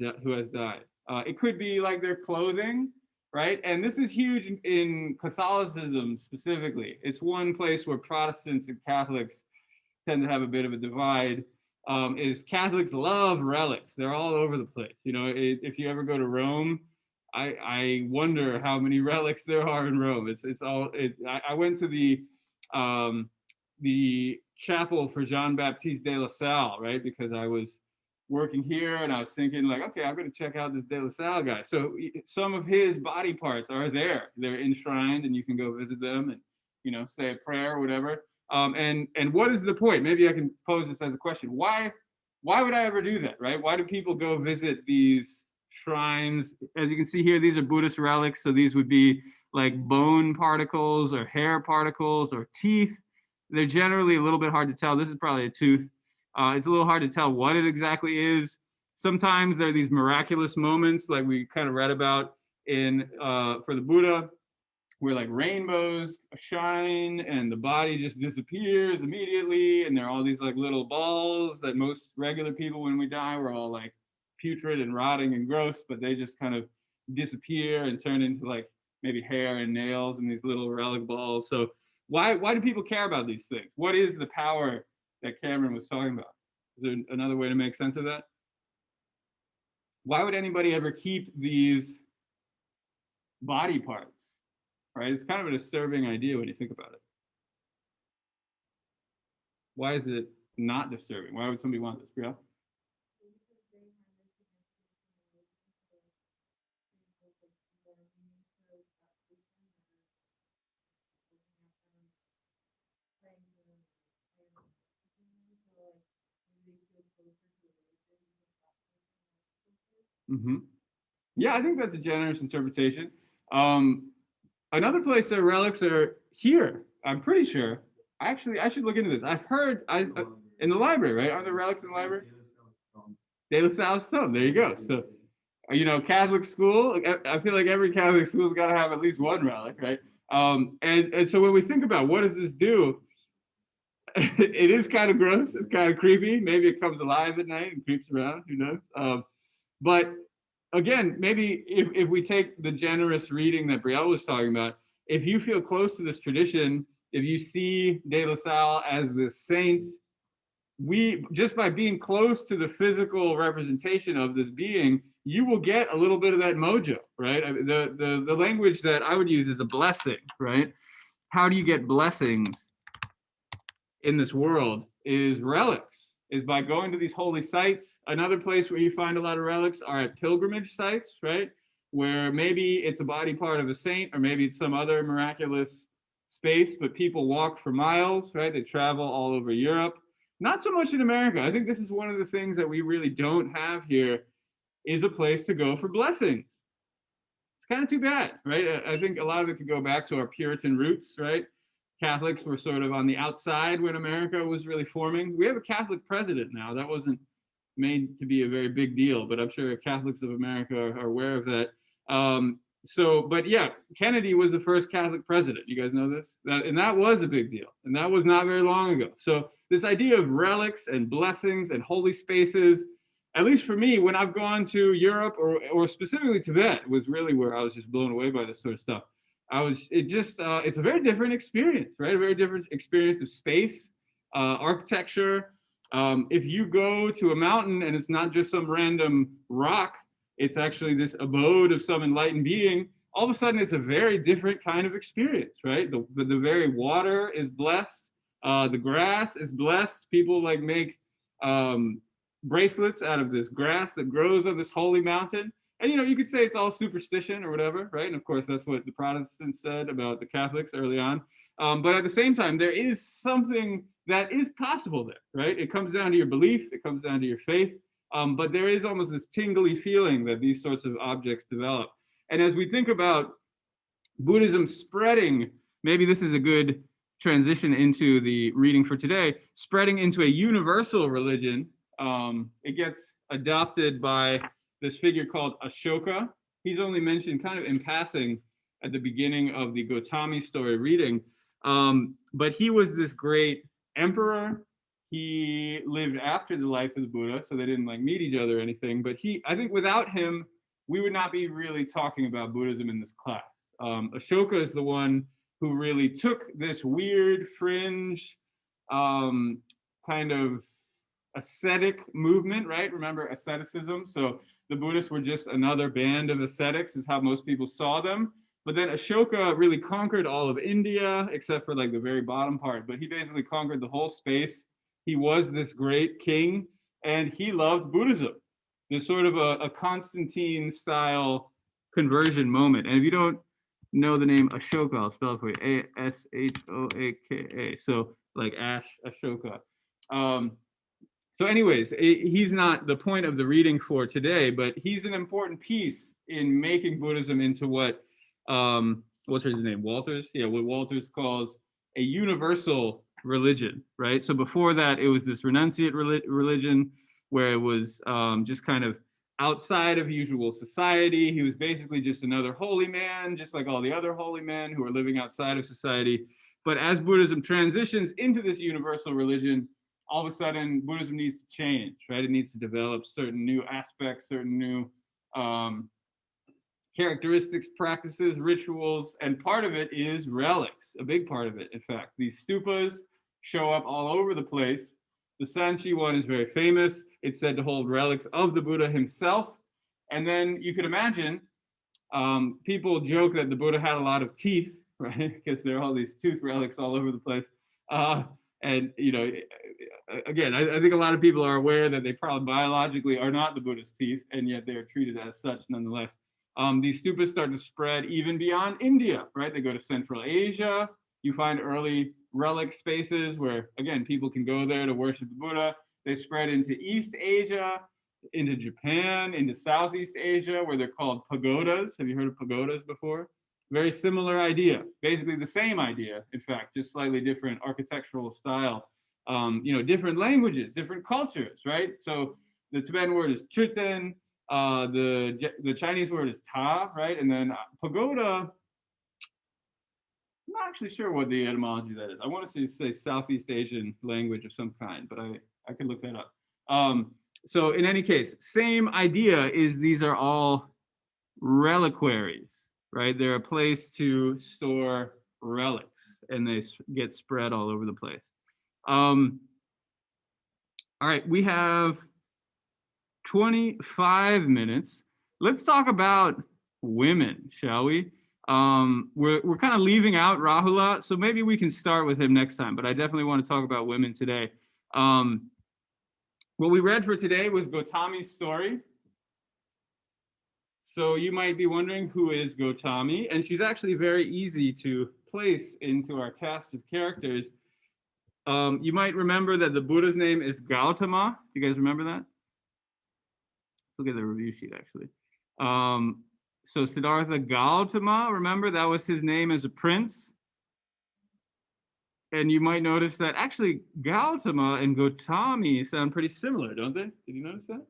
died. It could be like their clothing, right? And this is huge in Catholicism specifically. It's one place where Protestants and Catholics tend to have a bit of a divide. Is Catholics love relics. They're all over the place. You know, if you ever go to Rome, I wonder how many relics there are in Rome. I went to the chapel for Jean-Baptiste de La Salle, right? Because I was working here and I was thinking like, okay, I'm going to check out this de La Salle guy. So some of his body parts are there. They're enshrined and you can go visit them and, you know, say a prayer or whatever. And what is the point? Maybe I can pose this as a question. Why would I ever do that, right? Why do people go visit these shrines? As you can see here, these are Buddhist relics. So these would be like bone particles or hair particles or teeth. They're generally a little bit hard to tell. This is probably a tooth. It's a little hard to tell what it exactly is. Sometimes there are these miraculous moments like we kind of read about in for the Buddha, where like rainbows shine and the body just disappears immediately. And there are all these like little balls that most regular people, when we die, we're all like putrid and rotting and gross, but they just kind of disappear and turn into like maybe hair and nails and these little relic balls. So why do people care about these things? What is the power that Cameron was talking about? Is there another way to make sense of that? Why would anybody ever keep these body parts, right? It's kind of a disturbing idea when you think about it. Why is it not disturbing? Why would somebody want this, Brielle? Yeah, I think that's a generous interpretation. Another place that relics are here, I'm pretty sure. Actually, I should look into this. I've heard in the library, right? Are there relics in the library? De La Salle Stone. There you go. So, you know, Catholic school. I feel like every Catholic school's got to have at least one relic, right? And so when we think about what does this do, it is kind of gross. It's kind of creepy. Maybe it comes alive at night and creeps around. Who knows? But again, maybe if we take the generous reading that Brielle was talking about, if you feel close to this tradition, if you see De La Salle as the saint, we just by being close to the physical representation of this being, you will get a little bit of that mojo, right? The language that I would use is a blessing, right? How do you get blessings in this world is relics, is by going to these holy sites. Another place where you find a lot of relics are at pilgrimage sites, right? Where maybe it's a body part of a saint, or maybe it's some other miraculous space, but people walk for miles, right? They travel all over Europe. Not so much in America. I think this is one of the things that we really don't have here, is a place to go for blessings. It's kind of too bad, right? I think a lot of it could go back to our Puritan roots, right? Catholics were sort of on the outside when America was really forming. We have a Catholic president now. That wasn't made to be a very big deal, but I'm sure Catholics of America are aware of that. But yeah, Kennedy was the first Catholic president. You guys know this? And that was a big deal. And that was not very long ago. So this idea of relics and blessings and holy spaces, at least for me, when I've gone to Europe or specifically Tibet was really where I was just blown away by this sort of stuff. It's a very different experience, right? A very different experience of space, architecture. If you go to a mountain and it's not just some random rock, it's actually this abode of some enlightened being, all of a sudden it's a very different kind of experience, right? The very water is blessed, the grass is blessed. People like make bracelets out of this grass that grows on this holy mountain. And you could say it's all superstition or whatever, right? And of course, that's what the Protestants said about the Catholics early on. But at the same time, there is something that is possible there, right? It comes down to your belief, it comes down to your faith. But there is almost this tingly feeling that these sorts of objects develop. And as we think about Buddhism spreading, maybe this is a good transition into the reading for today, spreading into a universal religion. It gets adopted by this figure called Ashoka. He's only mentioned kind of in passing at the beginning of the Gautami story reading. But he was this great emperor. He lived after the life of the Buddha, so they didn't like meet each other or anything. But I think without him, we would not be really talking about Buddhism in this class. Ashoka is the one who really took this weird fringe kind of ascetic movement, right? Remember asceticism? So the Buddhists were just another band of ascetics is how most people saw them. But then Ashoka really conquered all of India, except for like the very bottom part. But he basically conquered the whole space. He was this great king, and he loved Buddhism. There's sort of a Constantine style conversion moment. And if you don't know the name Ashoka, I'll spell it for you, Ashoaka. So like Ash Ashoka. So anyways, he's not the point of the reading for today, but he's an important piece in making Buddhism into what, what's his name, Walters? Yeah, what Walters calls a universal religion, right? So before that, it was this renunciate religion where it was just kind of outside of usual society. He was basically just another holy man, just like all the other holy men who are living outside of society. But as Buddhism transitions into this universal religion, all of a sudden Buddhism needs to change, right? It needs to develop certain new aspects, certain new characteristics, practices, rituals, and part of it is relics, a big part of it, in fact. These stupas show up all over the place. The Sanchi one is very famous. It's said to hold relics of the Buddha himself. And then you could imagine, people joke that the Buddha had a lot of teeth, right? Because there are all these tooth relics all over the place. And, again, I think a lot of people are aware that they probably biologically are not the Buddha's teeth, and yet they are treated as such nonetheless. These stupas start to spread even beyond India, right? They go to Central Asia. You find early relic spaces where, again, people can go there to worship the Buddha. They spread into East Asia, into Japan, into Southeast Asia, where they're called pagodas. Have you heard of pagodas before? Very similar idea, basically the same idea, in fact, just slightly different architectural style. Different languages, different cultures, right? So the Tibetan word is chuten, the Chinese word is ta, right? And then pagoda, I'm not actually sure what the etymology of that is. I want to say Southeast Asian language of some kind, but I can look that up. So in any case, same idea is these are all reliquaries, right? They're a place to store relics, and they get spread all over the place. All right, we have 25 minutes. Let's talk about women, shall we? We're kind of leaving out Rahula, so maybe we can start with him next time, but I definitely want to talk about women today. What we read for today was Gautami's story. So you might be wondering, who is Gautami? And she's actually very easy to place into our cast of characters. You might remember that the Buddha's name is Gautama. Do you guys remember that? Let's look at the review sheet, actually. So Siddhartha Gautama, remember, that was his name as a prince. And you might notice that actually Gautama and Gautami sound pretty similar, don't they? Did you notice that?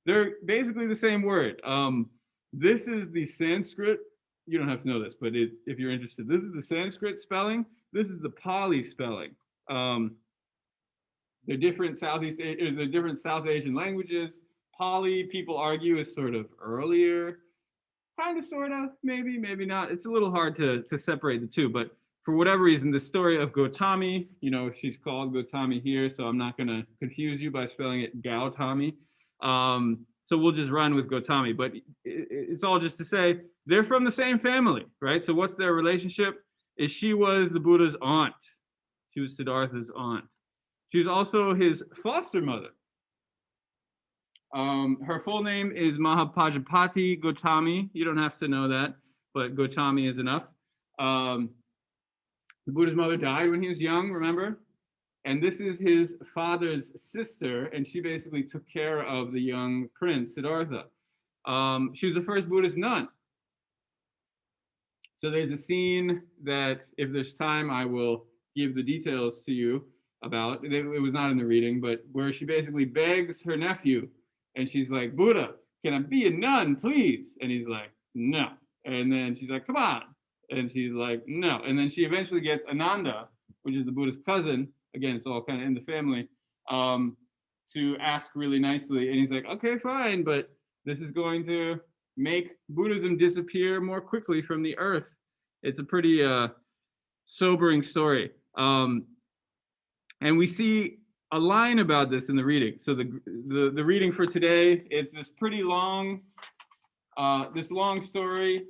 They're basically the same word. This is the Sanskrit. You don't have to know this, but if you're interested, this is the Sanskrit spelling. This is the Pali spelling. They're different South Asian languages. Pali, people argue, is sort of earlier, kind of, sort of, maybe, maybe not. It's a little hard to separate the two, but for whatever reason, the story of Gautami, she's called Gautami here, so I'm not going to confuse you by spelling it Gautami. So we'll just run with Gautami, but it's all just to say they're from the same family, right? So what's their relationship? Is she was the Buddha's aunt. She was Siddhartha's aunt. She was also his foster mother. Her full name is Mahapajapati Gautami. You don't have to know that, but Gautami is enough. The Buddha's mother died when he was young, remember? And this is his father's sister, and she basically took care of the young prince, Siddhartha. She was the first Buddhist nun. So there's a scene that, if there's time, I will give the details to you about. It was not in the reading, but where she basically begs her nephew, and she's like, Buddha, can I be a nun, please? And he's like, no. And then she's like, come on. And she's like, no. And then she eventually gets Ananda, which is the Buddha's cousin. Again, it's all kind of in the family, to ask really nicely. And he's like, okay, fine, but this is going to make Buddhism disappear more quickly from the earth. It's a pretty sobering story. And we see a line about this in the reading. So the reading for today, it's this pretty long, this long story,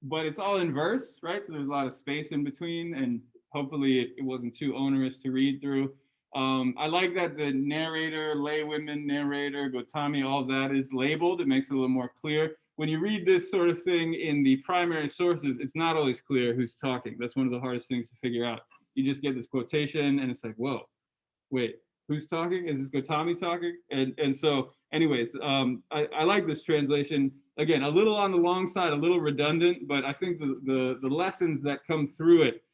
but it's all in verse, right? So there's a lot of space in between, and hopefully it wasn't too onerous to read through. I like that the narrator, laywomen narrator, Gautami, all that is labeled. It makes it a little more clear. When you read this sort of thing in the primary sources, it's not always clear who's talking. That's one of the hardest things to figure out. You just get this quotation and it's like, whoa, wait, who's talking? Is this Gautami talking? And so anyways, I like this translation. Again, a little on the long side, a little redundant, but I think the lessons that come through it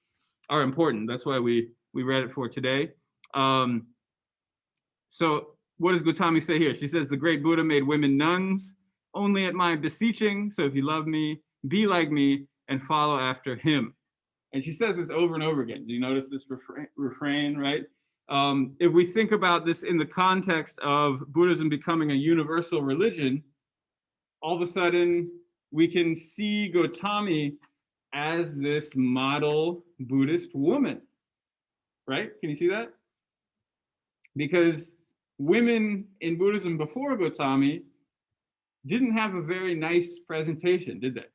are important. That's why we read it for today. So what does Gautami say here? She says, the great Buddha made women nuns only at my beseeching. So if you love me, be like me and follow after him. And she says this over and over again. Do you notice this refrain, right? If we think about this in the context of Buddhism becoming a universal religion, all of a sudden we can see Gautami as this model Buddhist woman, right? Can you see that? Because women in Buddhism before Gautami didn't have a very nice presentation, did they?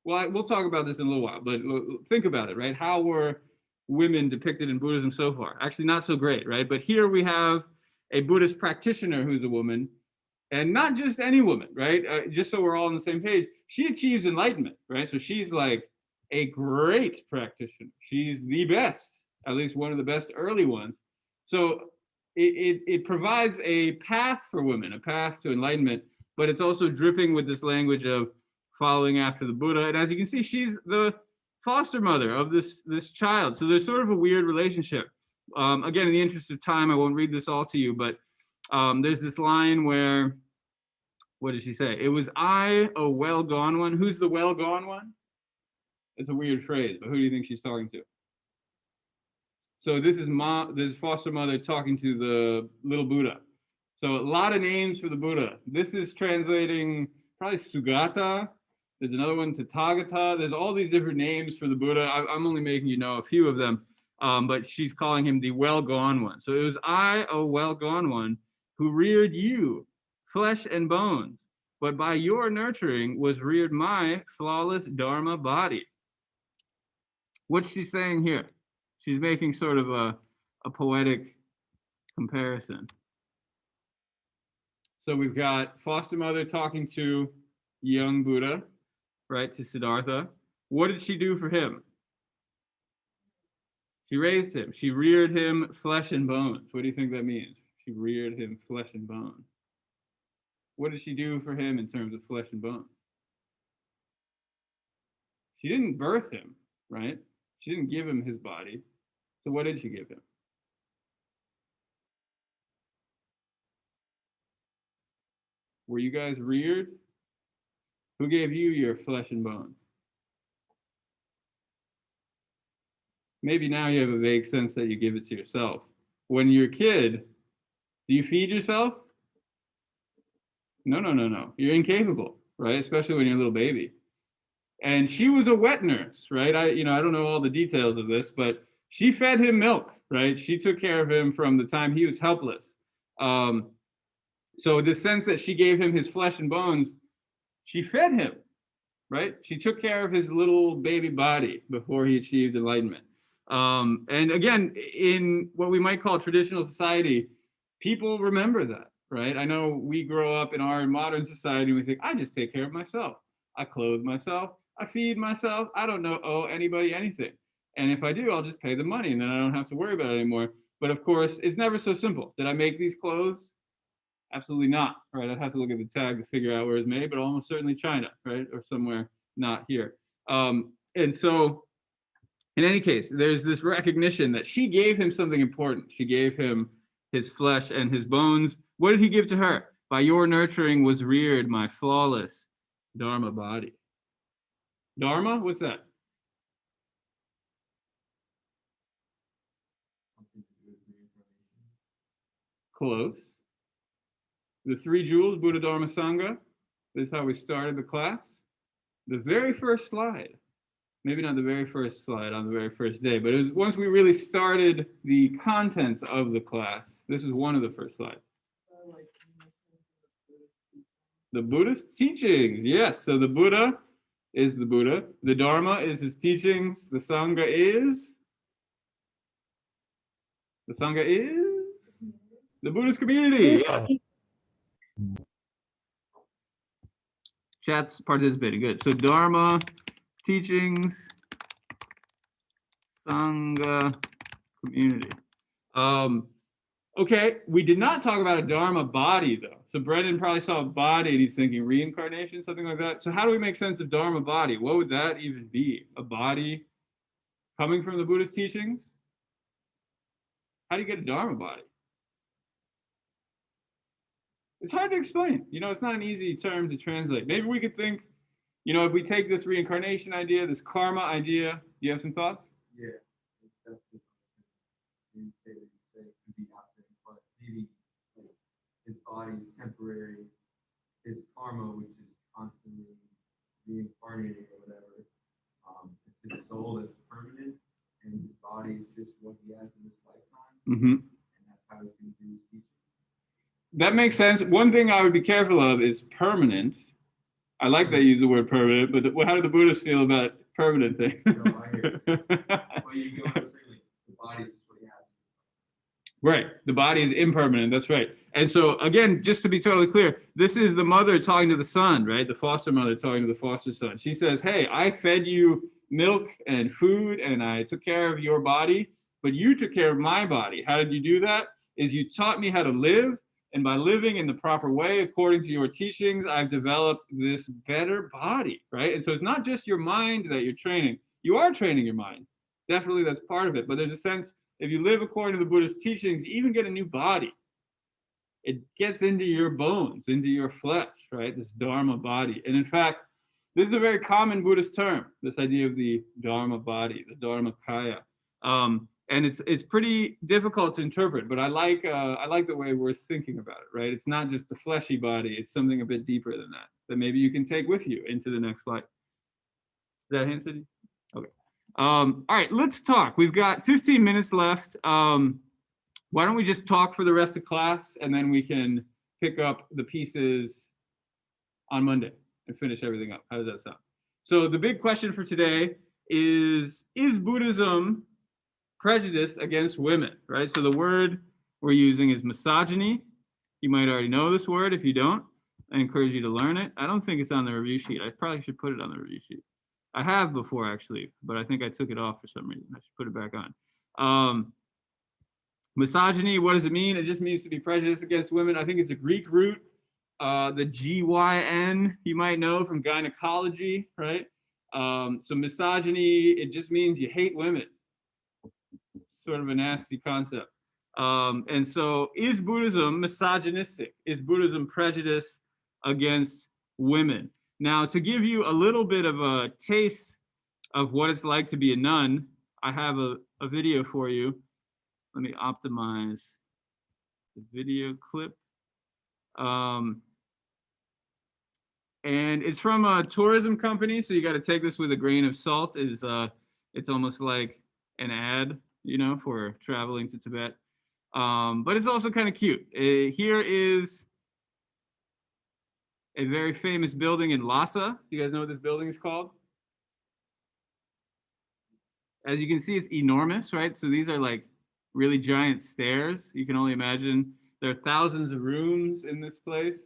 We'll talk about this in a little while, but think about it, right? How were women depicted in Buddhism so far? Actually, not so great, right? But here we have a Buddhist practitioner who's a woman, and not just any woman, right? Just so we're all on the same page, she achieves enlightenment, right? So she's like a great practitioner. She's the best, at least one of the best early ones. So it provides a path for women, a path to enlightenment, but it's also dripping with this language of following after the Buddha. And as you can see, she's the foster mother of this child. So there's sort of a weird relationship. Again, in the interest of time, I won't read this all to you, but there's this line where, what did she say? It was I, a well-gone one. Who's the well-gone one? It's a weird phrase, but who do you think she's talking to? So this is this foster mother talking to the little Buddha. So a lot of names for the Buddha. This is translating probably Sugata. There's another one, Tathagata. There's all these different names for the Buddha. I'm only making you know a few of them, but she's calling him the well-gone one. So it was I, a well-gone one, who reared you, flesh and bones, but by your nurturing was reared my flawless Dharma body. What's she saying here? She's making sort of a poetic comparison. So we've got foster mother talking to young Buddha, right, to Siddhartha. What did she do for him? She raised him. She reared him flesh and bones. What do you think that means? She reared him flesh and bones. What did she do for him in terms of flesh and bones? She didn't birth him, right? She didn't give him his body. So what did she give him? Were you guys reared? Who gave you your flesh and bones? Maybe now you have a vague sense that you give it to yourself. When you're a kid, Do you feed yourself? No, no, no, no. You're incapable, right? Especially when you're a little baby. And she was a wet nurse, right? I don't know all the details of this, but she fed him milk, right? She took care of him from the time he was helpless. So the sense that she gave him his flesh and bones, she fed him, right? She took care of his little baby body before he achieved enlightenment. And again, in what we might call traditional society, people remember that, right? I know we grow up in our modern society and we think, I just take care of myself. I clothe myself. I feed myself. I don't owe anybody anything. And if I do, I'll just pay the money and then I don't have to worry about it anymore. But of course, it's never so simple. Did I make these clothes? Absolutely not, right? I'd have to look at the tag to figure out where it's made, but almost certainly China, right? Or somewhere not here. And so in any case, there's this recognition that she gave him something important. She gave him his flesh and his bones. What did he give to her? By your nurturing was reared my flawless Dharma body. Dharma, what's that? Close. The three jewels, Buddha, Dharma, Sangha. This is how we started the class. The very first slide, maybe not the very first slide on the very first day, but it was once we really started the contents of the class. This was one of the first slides. The Buddhist teachings, yes. So the Buddha is the Buddha. The Dharma is his teachings. The Sangha is? The Sangha is? The Buddhist community. Yeah. Chat's participating, good. So Dharma, teachings, Sangha, community. Okay, we did not talk about a Dharma body though. So Brendan probably saw a body and he's thinking reincarnation, something like that. So how do we make sense of Dharma body? What would that even be? A body coming from the Buddhist teachings? How do you get a Dharma body? It's hard to explain. It's not an easy term to translate. Maybe we could think, if we take this reincarnation idea, this karma idea, do you have some thoughts? Yeah, that's the you say it could be happening, but maybe like his body is temporary, his karma, which is constantly reincarnating or whatever, it's his soul that's permanent, and his body is just what he has in this lifetime, and that's how he's going to do his teaching. That makes sense. One thing I would be careful of is permanent. I like that you use the word permanent, but how do the Buddhists feel about permanent things? No, I hear you. Well, you go to say the body is what he has. Right. The body is impermanent. That's right. And so again, just to be totally clear, this is the mother talking to the son, right? The foster mother talking to the foster son. She says, hey, I fed you milk and food and I took care of your body, but you took care of my body. How did you do that? Is you taught me how to live. And by living in the proper way, according to your teachings, I've developed this better body, right? And so it's not just your mind that you're training. You are training your mind. Definitely that's part of it. But there's a sense, if you live according to the Buddhist teachings, you even get a new body. It gets into your bones, into your flesh, right? This Dharma body. And in fact, this is a very common Buddhist term, this idea of the Dharma body, the Dharma kaya. And it's pretty difficult to interpret, but I like the way we're thinking about it, right? It's not just the fleshy body, it's something a bit deeper than that maybe you can take with you into the next slide. Is that hint, City? Okay. All right, let's talk. We've got 15 minutes left. Why don't we just talk for the rest of class and then we can pick up the pieces on Monday and finish everything up. How does that sound? So the big question for today is Buddhism prejudice against women, right? So the word we're using is misogyny. You might already know this word. If you don't, I encourage you to learn it. I don't think it's on the review sheet. I probably should put it on the review sheet. I have before actually, but I think I took it off for some reason. I should put it back on. Misogyny, what does it mean? It just means to be prejudiced against women. I think it's a Greek root, the GYN, you might know from gynecology, right? So misogyny, it just means you hate women. Sort of a nasty concept. And so is Buddhism misogynistic? Is Buddhism prejudice against women? Now, to give you a little bit of a taste of what it's like to be a nun, I have a video for you. Let me optimize the video clip. And it's from a tourism company, so you got to take this with a grain of salt. It's almost like an ad, you know, for traveling to Tibet. But it's also kind of cute. Here is a very famous building in Lhasa. Do you guys know what this building is called? As you can see, it's enormous, right? So these are like really giant stairs. You can only imagine. There are thousands of rooms in this place.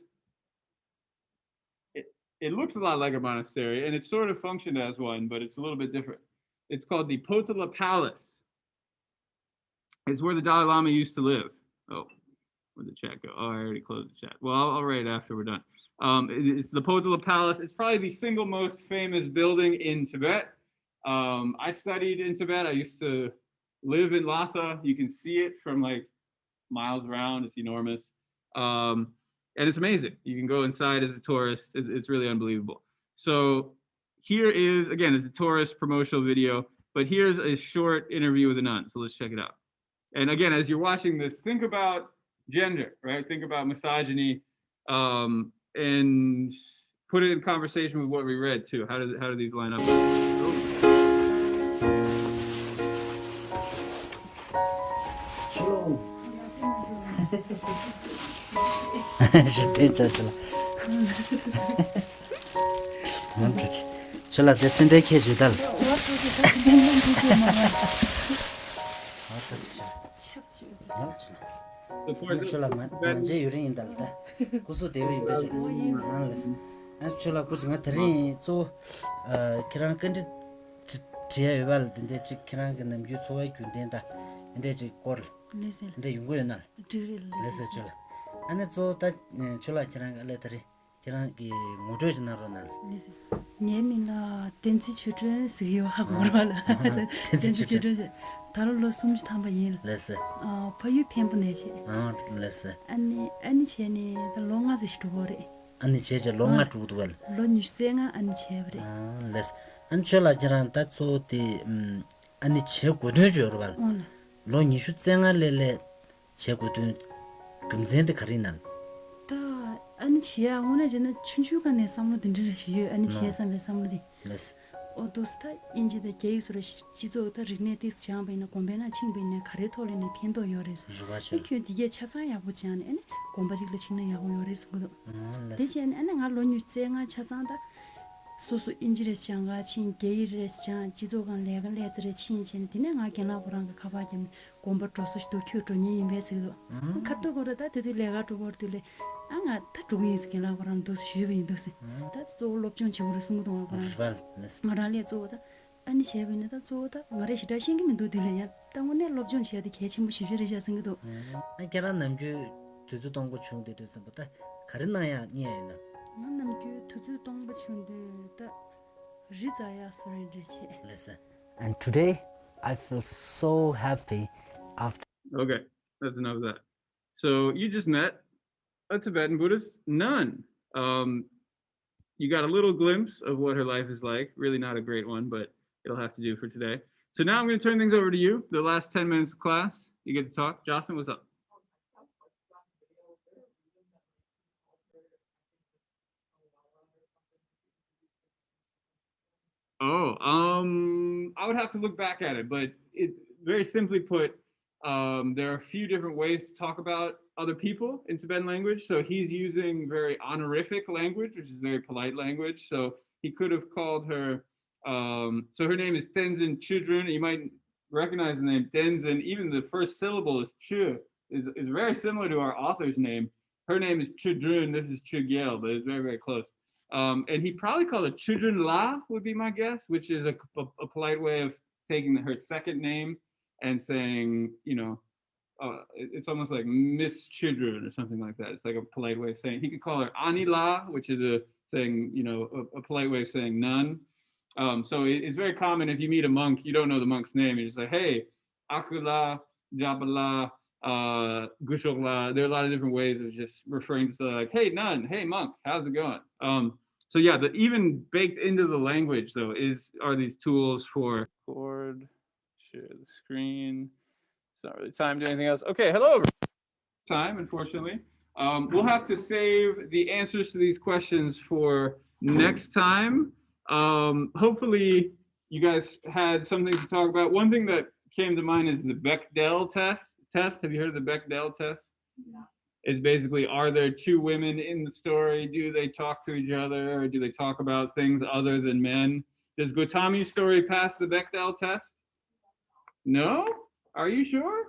It looks a lot like a monastery, and it sort of functioned as one, but it's a little bit different. It's called the Potala Palace. It's where the Dalai Lama used to live. Oh, where'd the chat go? Oh, I already closed the chat. Well, I'll write after we're done. It's the Potala Palace. It's probably the single most famous building in Tibet. I studied in Tibet. I used to live in Lhasa. You can see it from like miles around. It's enormous. And it's amazing. You can go inside as a tourist. It's really unbelievable. So here is, again, it's a tourist promotional video, but here's a short interview with a nun. So let's check it out. And again, as you're watching this, think about gender, right? Think about misogyny, and put it in conversation with what we read too. How do these line up? Chola descende ke judal. Chola manje yurin dalda. Kusu dewi beju. Anles. An chola kusinga tari so kiran kandi tiya yuval dinde chik kiran gandam yu tsuwai gyundenda. Inde chik kor. Inde yungu yunal. Lese chola. Ane so ta chola kiran gale tari. Kiran ki mujo jinaro nal. Nyemina tenzi chudren siyo hagorwala. Tenzi chudren taro lo sumji tamba yin. Lese. Payu pembu neche. Lese. Ani chene da longa zishtu gore. Ani cheche longa tudwal. Lo nyusenga ani chebre. Lese. An chola jiran ta so ti ani che gudu jorwal. Lo nyushu tsenga lele che gudu gumzende karinan. 아니 지야 오늘 전에 춘추간에 삼로 든지를 시유 아니 지야 삼에 삼로디 Yes. 오도스타 인지의 계획으로 지도다 리네티스 장배나 공배나 칭배나 가레토리네 편도 요래서 그 뒤에 차상야 보지 않네 공바직을 치는 야고 요래서 그도 대신 안에 알로뉴 생아 차상다 소소 인지의 장가 친 계획의 장 지도간 내가 레즈의 친친 디네가 게나보랑 가바jem 공부 조서도 큐토니 인베스도 카토고르다 되들 내가 도버들래 anga ta tugi skela baran dos shibi dos ta zo lobjon chiguru sungdo baran marale zo da ani chebine da zo da ngare shida shingi min do dile ya ta wone lobjon chedi kechi mu shibire ja singdo ai keran namju tuzu donggo chungde dosa bata karinaya niya namju tuzu dongbo chungde da rizaya sorin reche listen. And today I feel so happy after. Okay, that's enough of that. So you just met a Tibetan Buddhist nun. You got a little glimpse of what her life is like. Really not a great one, but it'll have to do for today. So now I'm going to turn things over to you. The last 10 minutes of class, you get to talk. Jocelyn, what's up? Oh, I would have to look back at it, but it very simply put, there are a few different ways to talk about other people in Tibetan language. So he's using very honorific language, which is very polite language. So he could have called her, so her name is Tenzin Chudrun. You might recognize the name Tenzin. Even the first syllable is Chu, is very similar to our author's name. Her name is Chudrun, this is Chugyel, but it's very, very close. And he probably called it Chudrun La, would be my guess, which is a polite way of taking her second name and saying, you know, it's almost like Miss Chudrun or something like that. It's like a polite way of saying. He could call her Anila, which is a saying, you know, a polite way of saying nun. So it's very common if you meet a monk, you don't know the monk's name. You just say, hey, Akula, Jabala, Gushokla. There are a lot of different ways of just referring to like, hey, nun, hey, monk, how's it going? So yeah, even baked into the language though are these tools for record, share the screen. It's not really time to do anything else. Okay, hello. time, unfortunately. We'll have to save the answers to these questions for next time. Hopefully you guys had something to talk about. One thing that came to mind is the Bechdel test. Have you heard of the Bechdel test? Yeah. It's basically, are there two women in the story? Do they talk to each other, or do they talk about things other than men? Does Gautami's story pass the Bechdel test? No? Are you sure?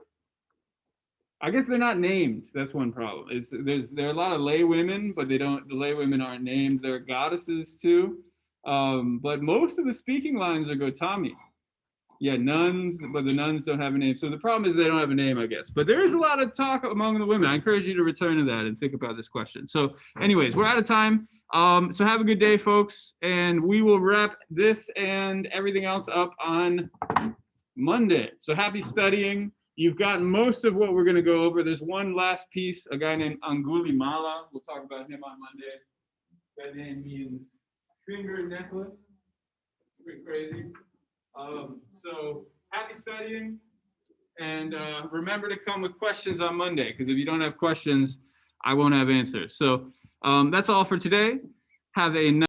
I guess they're not named. That's one problem. There are a lot of lay women, but the lay women aren't named. They're goddesses too. But most of the speaking lines are Gautami. Yeah, nuns, but the nuns don't have a name. So the problem is they don't have a name, I guess. But there is a lot of talk among the women. I encourage you to return to that and think about this question. So anyways, we're out of time. So have a good day, folks. And we will wrap this and everything else up on Monday. So happy studying. You've gotten most of what we're going to go over. There's one last piece, a guy named Angulimala. We'll talk about him on Monday. That name means finger necklace. Pretty crazy. So happy studying. And remember to come with questions on Monday, because if you don't have questions, I won't have answers. So that's all for today. Have a nice